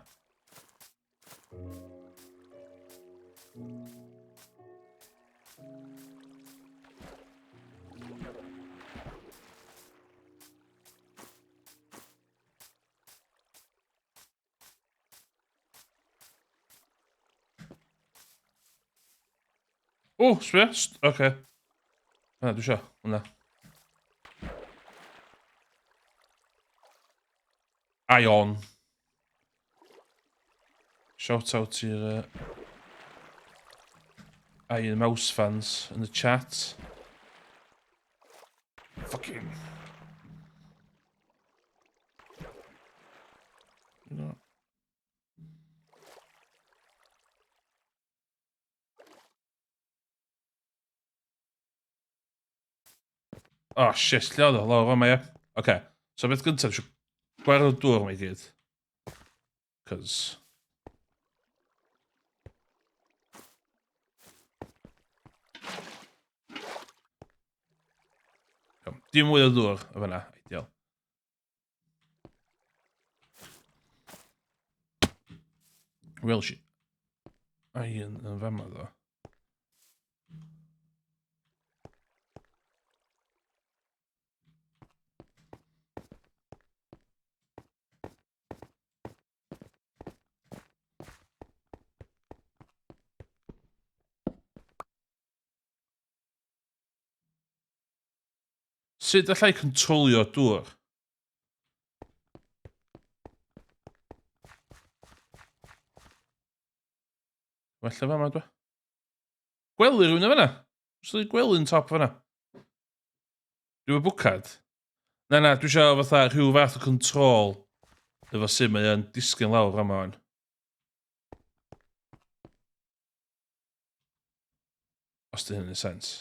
O, sbio? Oce. Na, dwi isio. Hwna. Ion. Shout out i'r Iron Mouse fans in the chat. Fucking... No. Oh shit, lle oedd o? Lawr fama, ie. Oce. So beth gyntaf, eisiau gwared o dŵr mae gyd. Cos... Dim mwy o ddŵr o fanna, ideal. Welsh Iron yn fama ddo. Sut allai controlio dŵr? Well fama dwi. Gwely rhywun o fanna? Oes gwely'n top fanna? Dwi'n bwcad? Na, dwi eisiau fatha rhyw fath o control efo sut mae yn disgyn lawr fama o'n. Os di hynny'n sens.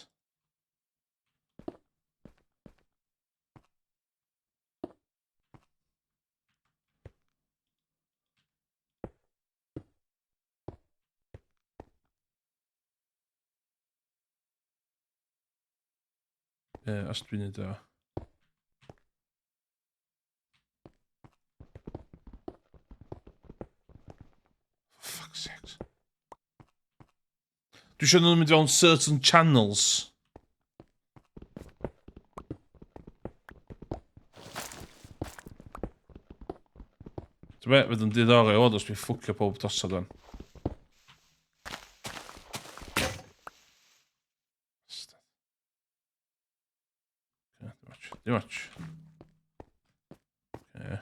Os dwi'n neud o. For fuck's sake. Dwi eisiau nhw'n mynd fewn certain channels. Dwi'n bet, fydd yn diddorol o os dwi'n ffwcio pob dosod o'n. Dim much. Okay.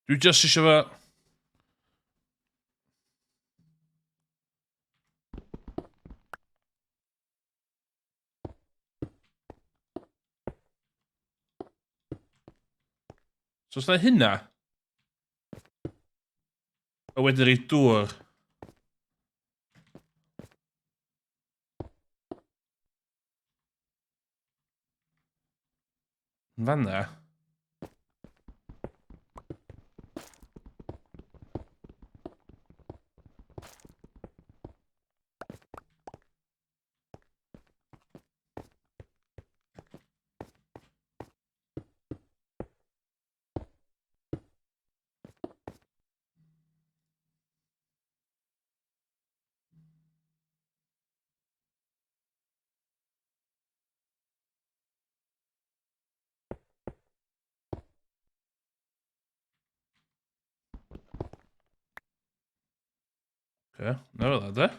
Dwi just eisiau fe... So os na hynna... A wedyn rei dŵr... Yn fanna... Okay, na fel de.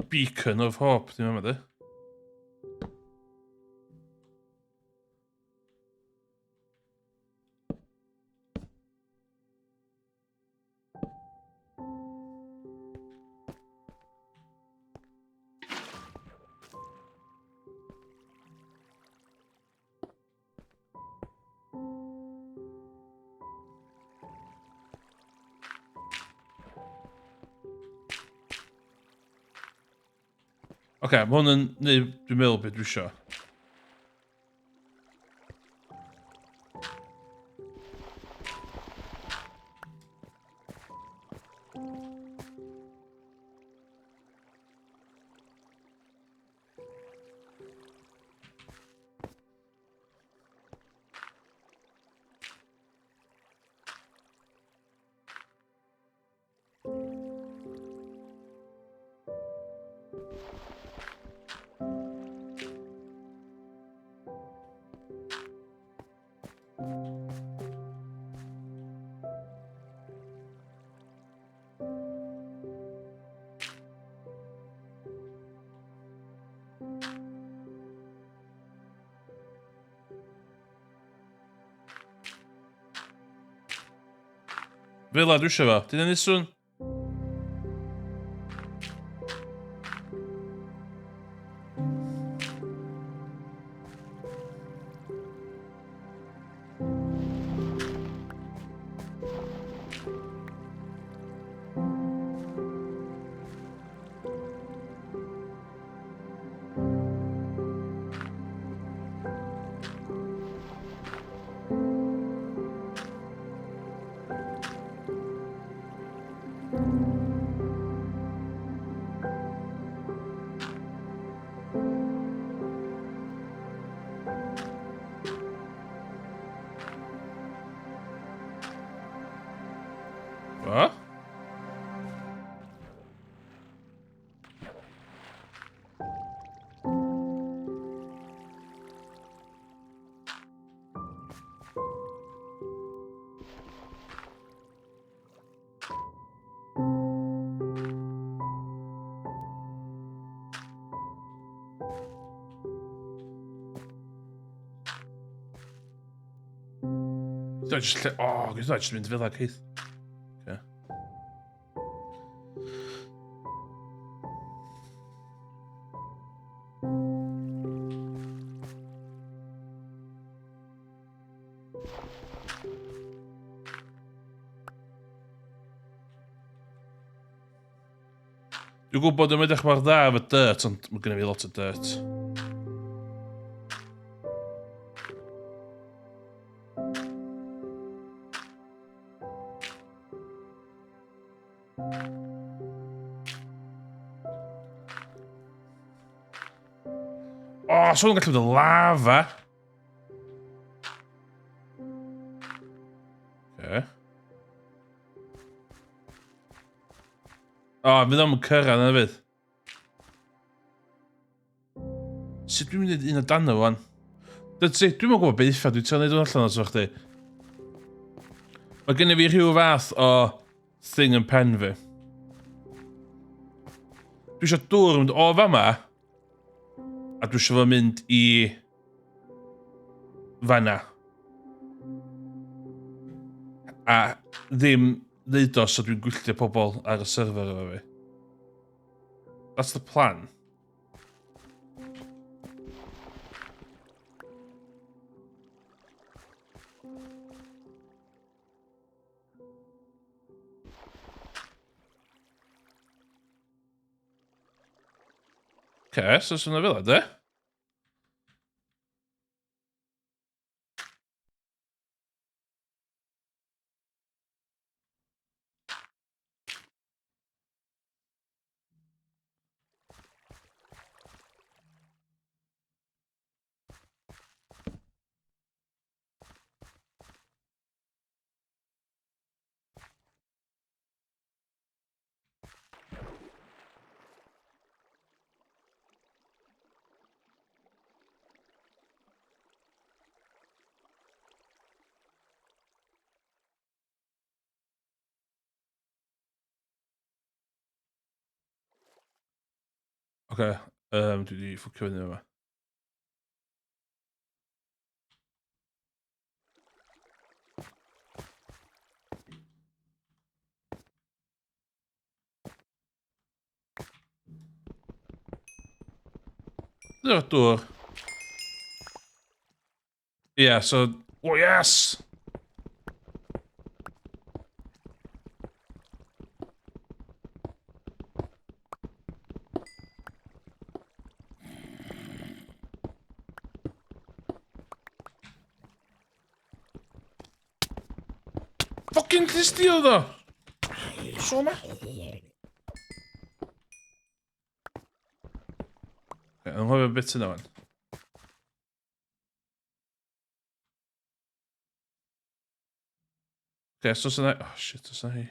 Beacon of Hope, dwi'n meddwl de. Oce, mae hwn yn neud, dwi'n meddwl beth dwi isio. Fel dwi isio fo. Dyna ni swn? Fo? Dwi'n just lle... O, dwi'n just mynd fel ag Keith. Okay. Dwi'n gwybod yn edrych mor dda efo dirt, ond mae gennym fi lot o dirt. O, so nhw'n gallu bod y lava. Okay. O, fydd o'n cyrraedd yna fydd. Sut dwi'n mynd un o dan o wan? Dwi'n mynd gwybod beth effa, dwi'n te'n neud o'n allan os o'ch chi. Mae gen i fi rhyw fath o thing yn pen fi. Dwi eisiau dŵr mynd o fama. A dwi eisiau fo mynd i fanna. A ddim ddeud o so dwi'n gwylltio pobl ar y server efo fi. That's the plan. So sy'n fel ydy. Oce, dwi wedi ffwcio fyny yma. Dyna'r dŵr. Ie, so... Oh, yes! Fucking clustio ddo! So ma? Anghofio bit yna wan. So os yna... Oh shit, os yna hi.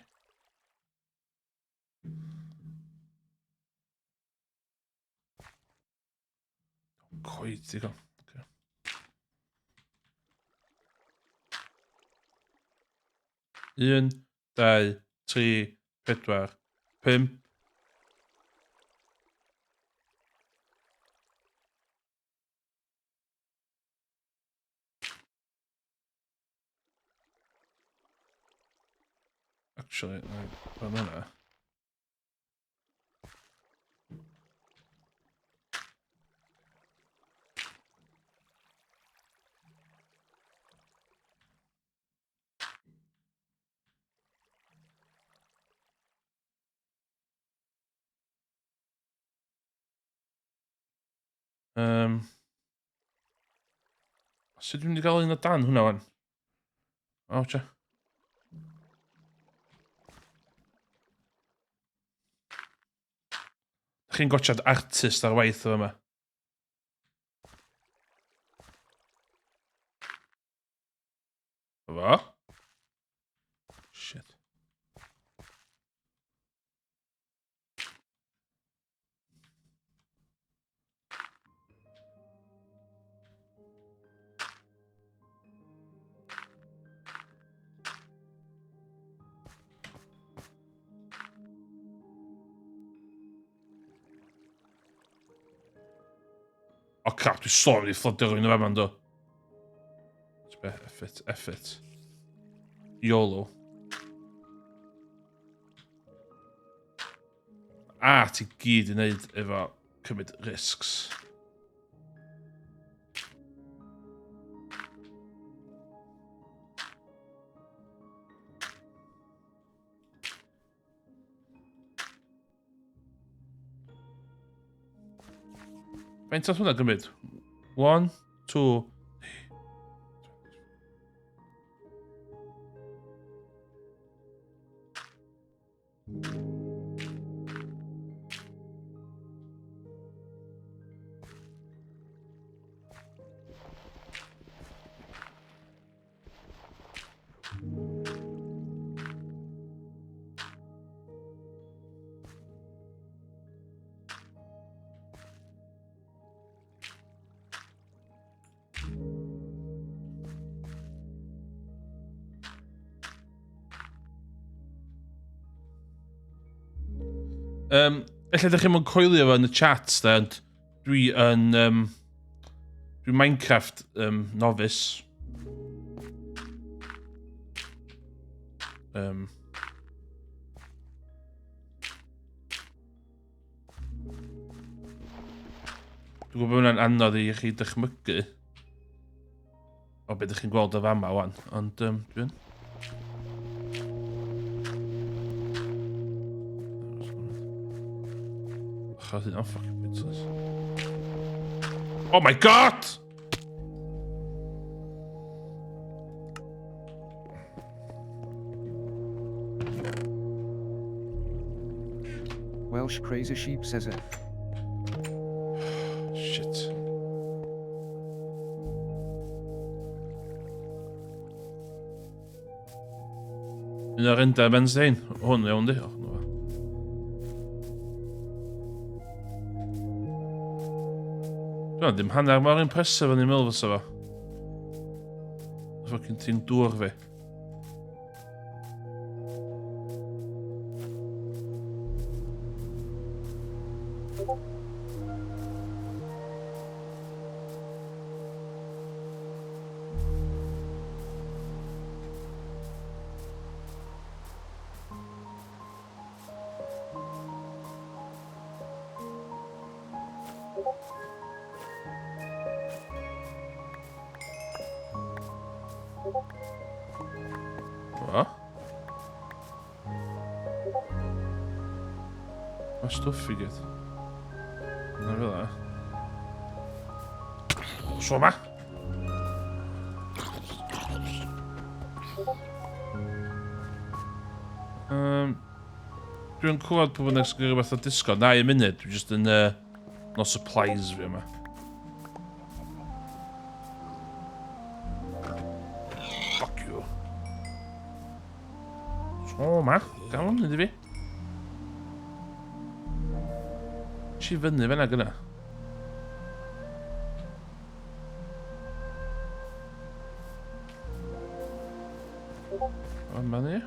Coed, digon. 1, 2, 3, 4, 5. Actually, fan yna. Sut dwi'n mynd i gael un o dan hwnna wan? O, tia. Chi'n gotchad artist ar waith o yma. Fo? Shit. O crap, dwi'n sôn i fflodio rhywun o fewn do. Effort. YOLO. Ti gyd i wneud efo cymryd risks. Faint oedd hwnna gymryd? 1, 2... Ella ydych chi'n mynd coelio fo yn y chat, da, ond dwi yn... Dwi'n Mincecraft novice. Dwi'n gwybod bod hwnna'n anodd i chi dychmygu o beth ydych chi'n gweld o fama wan, ond dwi'n... I'm fucking bitches. Oh my god! Welsh crazy sheep says F. Shit. Un o'r undeb Wednesday. Hwn iawn di. Dwi'n dim hanner mor impresif yn ei meddwl fysa fo. Fucking ti'n dŵr fi. O? Mae stwff i gyd. Na fel e. So ma? Dwi'n clywed pobl yn esgyrru rhywbeth o disgo. Na, i munud. Dwi'n just yn... no supplies fi yma. Fuck you. So, ma. Gael hwn, ydy fi. Si fyny fe na gyda. O, ma ni.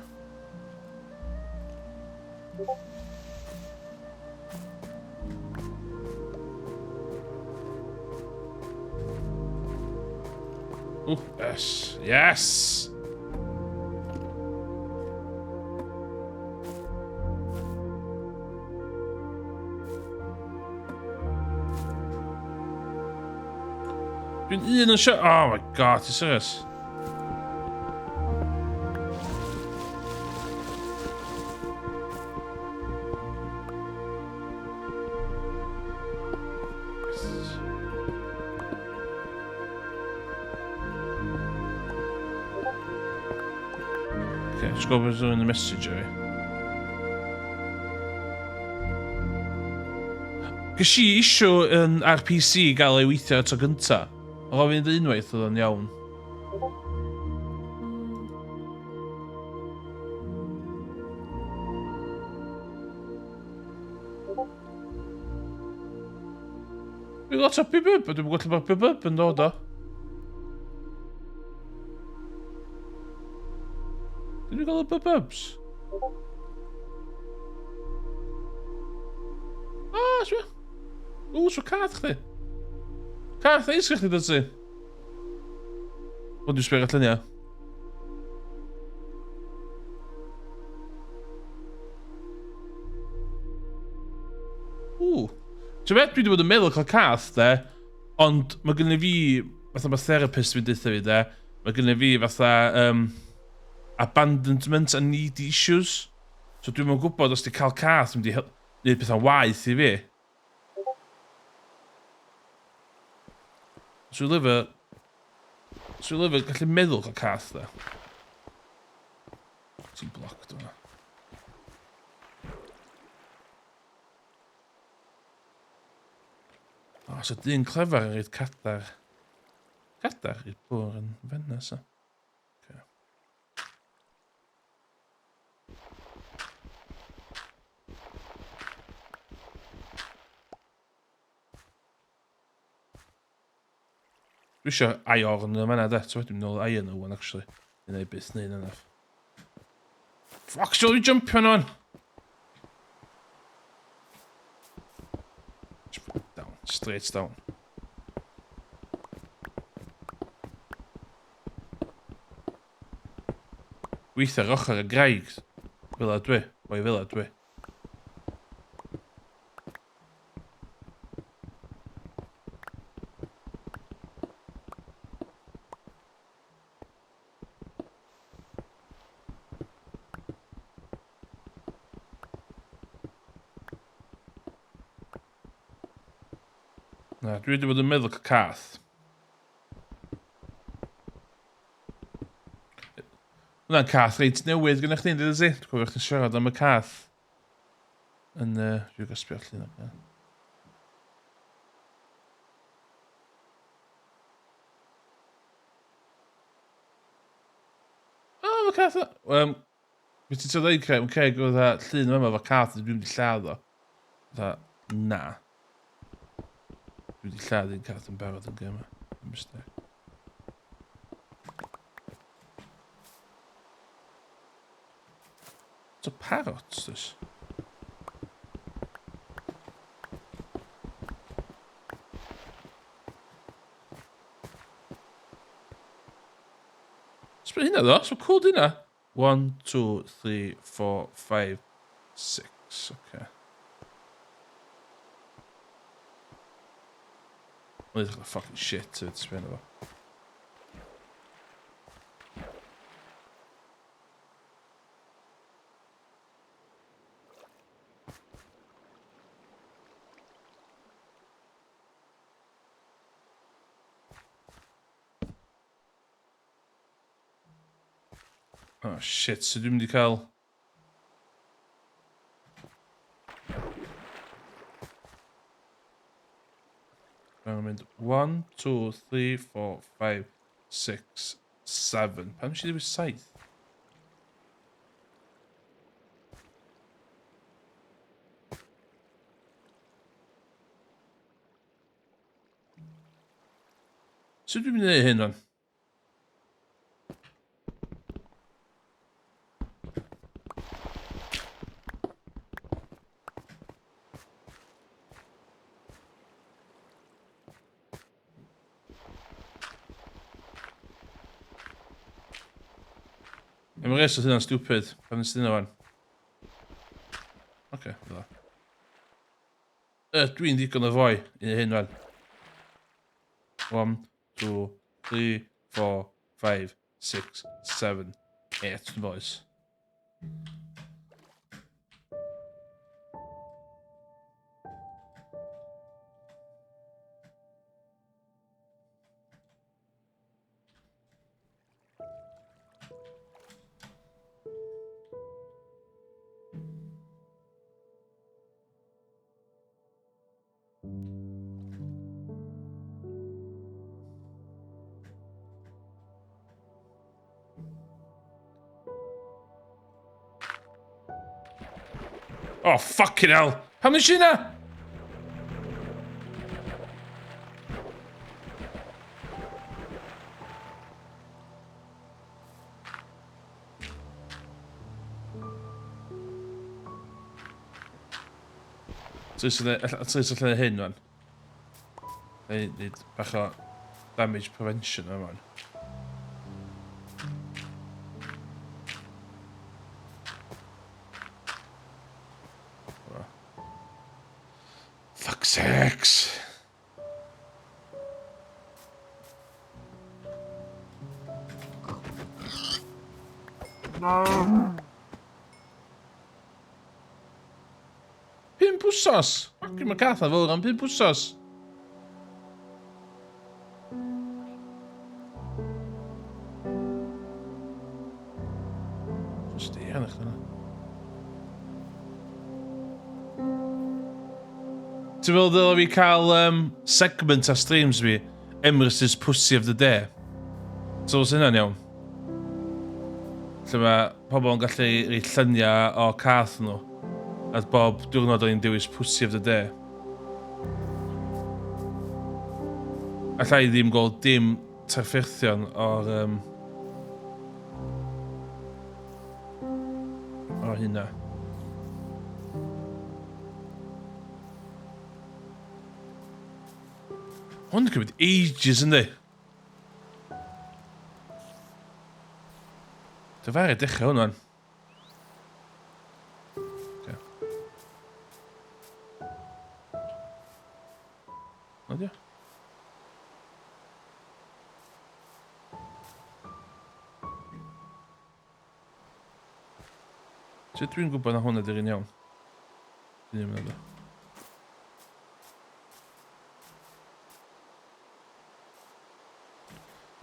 Ooh, yes. Yes! Dwi'n un yn siarad... Oh my god, ti'n serious? Let's go over in the message area. Gys i isio yn RPC gael ei weithio eto gynta. O fi'n dweud unwaith oedd o'n iawn. Fi'n lot o bib-bib, a dwi'n gwybod bod bib-bib yn dod o. Did we gael y bub-bubs? O, swi. O, swi cath chdi. Cath eis chdi dod ti. O, dwi'n sbio allan ia. Ti'n beth dwi wedi bod yn meddwl cael cath, de, ond mae gynnu fi, fatha mae therapist fi'n dweud fi, de, mae gynnu fi fatha, abandonment and needy issues. So dwi'n mwyn gwybod os di cael cath yn mynd i wneud pethau waith i fi. So i lyfr gallu meddwl cael cath da. Ti'n blocked o'na. O, so dyn clefer yn rhaid cadar. Cadar i'r bwr yn fennes o. Dwi eisiau aior yn y fanna, de. So wedyn nôl iron o one, actually. Yn ei byth neud yna. Fuck, shall we jump on on? Down, straight down. Weithiau'r ochr y graig. Fel a dwi. Boi fel a dwi. Na, dwi wedi bod yn meddwl cath. Hwna'n cath reit newydd gyda chdi'n dweud zi. Dwi'n cofio chdi'n siarad am y cath. Yn, dwi'n gasbio allan o'na. O, mae cath o. Beth ti'n dweud, Craig, oedd llun yma efo cath, dwi'n mynd i lladd o. Na. Dwi wedi lladd un cath yn barod yn gyma. Yn mistake. It's a parrot, this. Sbyn hynna ddo, so cool hynna. 1, 2, 3, 4, 5, 6, okay. Mae'n edrych fucking shit to sbyn efo. Oh shit, so dwi'n mynd i cael... Mae'n mynd 1, 2, 3, 4, 5, 6, 7. Pan nes i ddewis 7? Sut dwi'n mynd i neud hyn fan? Mae'n res o hynna'n stupid. Pan nes i hynna fan. Oce, dda. Dwi'n digon o foi i neud hyn fan. 1, 2, 3, 4, 5, 6, 7, 8, boys. Oh, fucking hell! Pam nes i hynna? Tys allan hyn fan. Neud bach o damage prevention yma. Fuck's sakes. Pump wsos! Fucking mae cath na fawr am 5 wsos. Just i hanach na. Ti'n meddwl dylai fi cael segment ar streams fi, Emrys's Pussy of the Day? So, os hynna'n iawn? Lle mae pobl yn gallu rhoi lluniau o cath nhw. At bob diwrnod o'n dewis Pussy of the Day. Alla i ddim gweld dim trafferthion o'r o hynna. Hwn yn cymryd ages yndi? Dyfaru dechrau hwnna'n. Okay. Odio. Sut dwi'n gwybod na hwnna di'r un iawn? Dwi'n ddim yn edrych.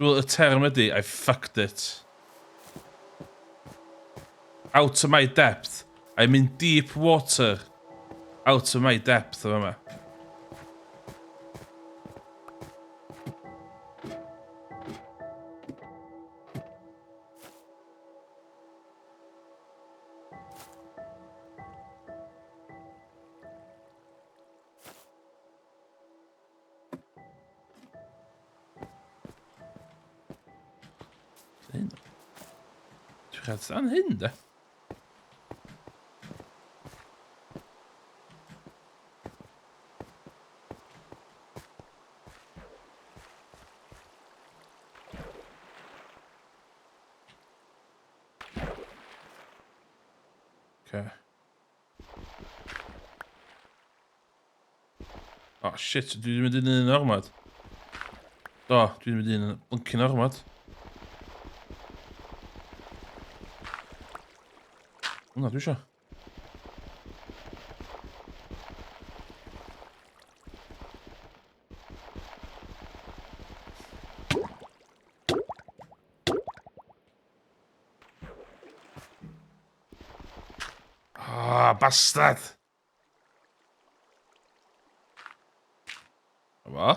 Well, y term ydi, I fucked it. Out of my depth. I'm in deep water. Out of my depth, yma. Hyn. Dwi'n cael stan hyn, da. Okay. Oh shit, dwi'n mynd yn un ormod. Do, dwi'n mynd yn blyncyn ormod. Hwna, dwi isio. Ah, bastard! Yma.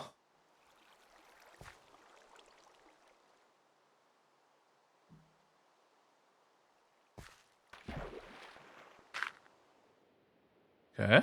Okay.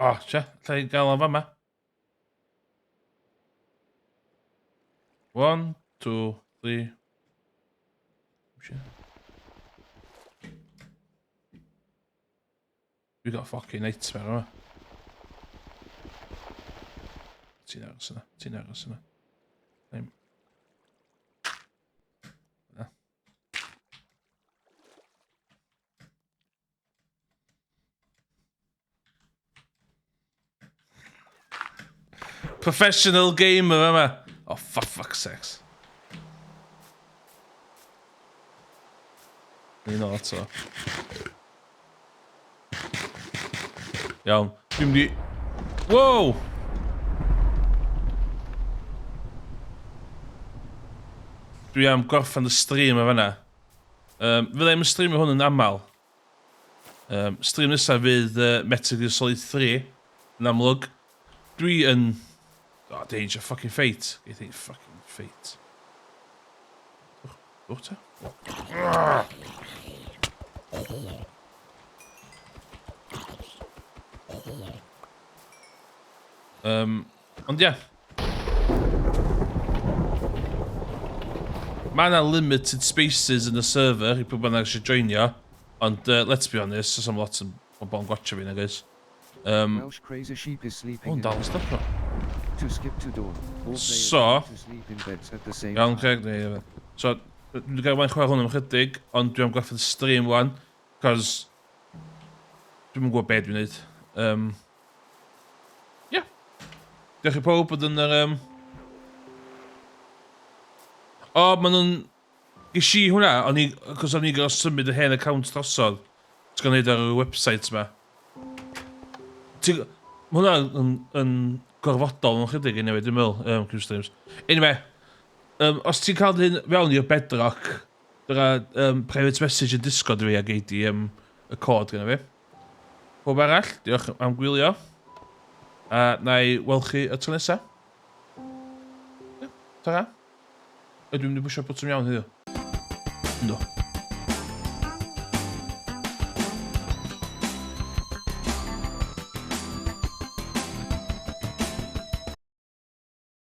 O, tia, lle i gael o fama. 1, 2, 3. We got a fucking nightmare yma. Ti'n aros yna, ti'n aros yna. Na. Professional gamer yma. Oh, for fuck's sakes. Un o to. Iawn. Dwi'n mynd i... Wow! Dwi am gorffan y stream o fanna. Fydda i'n streamio hwn yn aml. Stream nesaf fydd Metal Gear Solid 3 yn amlwg. Dwi yn... Oh, danger fucking fate. I think fucking fate. Water? Ond ia. Mae yna limited spaces yn y server i pwy bynnag eisiau joinio. Ond let's be honest, oes am lot yn bobl yn gwatcha fi nag oes. Welsh crazy sheep is sleeping. O'n dal yn stop o. To skip to dawn. All players So, to sleep in beds at the same iawn, time. Craig, so, dwi'n gael wain chwarae hwn am chydig, ond dwi'n gorffen y stream wan, cos dwi'n gwybod beth dwi'n neud. Ie. Diolch i pob bod yn yr... O, maen nhw'n... Ges i hwnna, cos o'n i gael symud y hen account drosodd. Ti'n gael neud ar y website ma. Mae hwnna yn gorfodol yn chydig i newid, dwi'n meddwl, Q-Streams. Anyway, os ti'n cael hyn fewn i'r bedrock, dyna private message yn Discord fi ag eidi y cod gyda fi. Pob arall, diolch am gwylio. A na i weld chi y tro nesaf. Tara. Ydw i'n mynd i bwysio bwtwm iawn heddiw. Ynddo.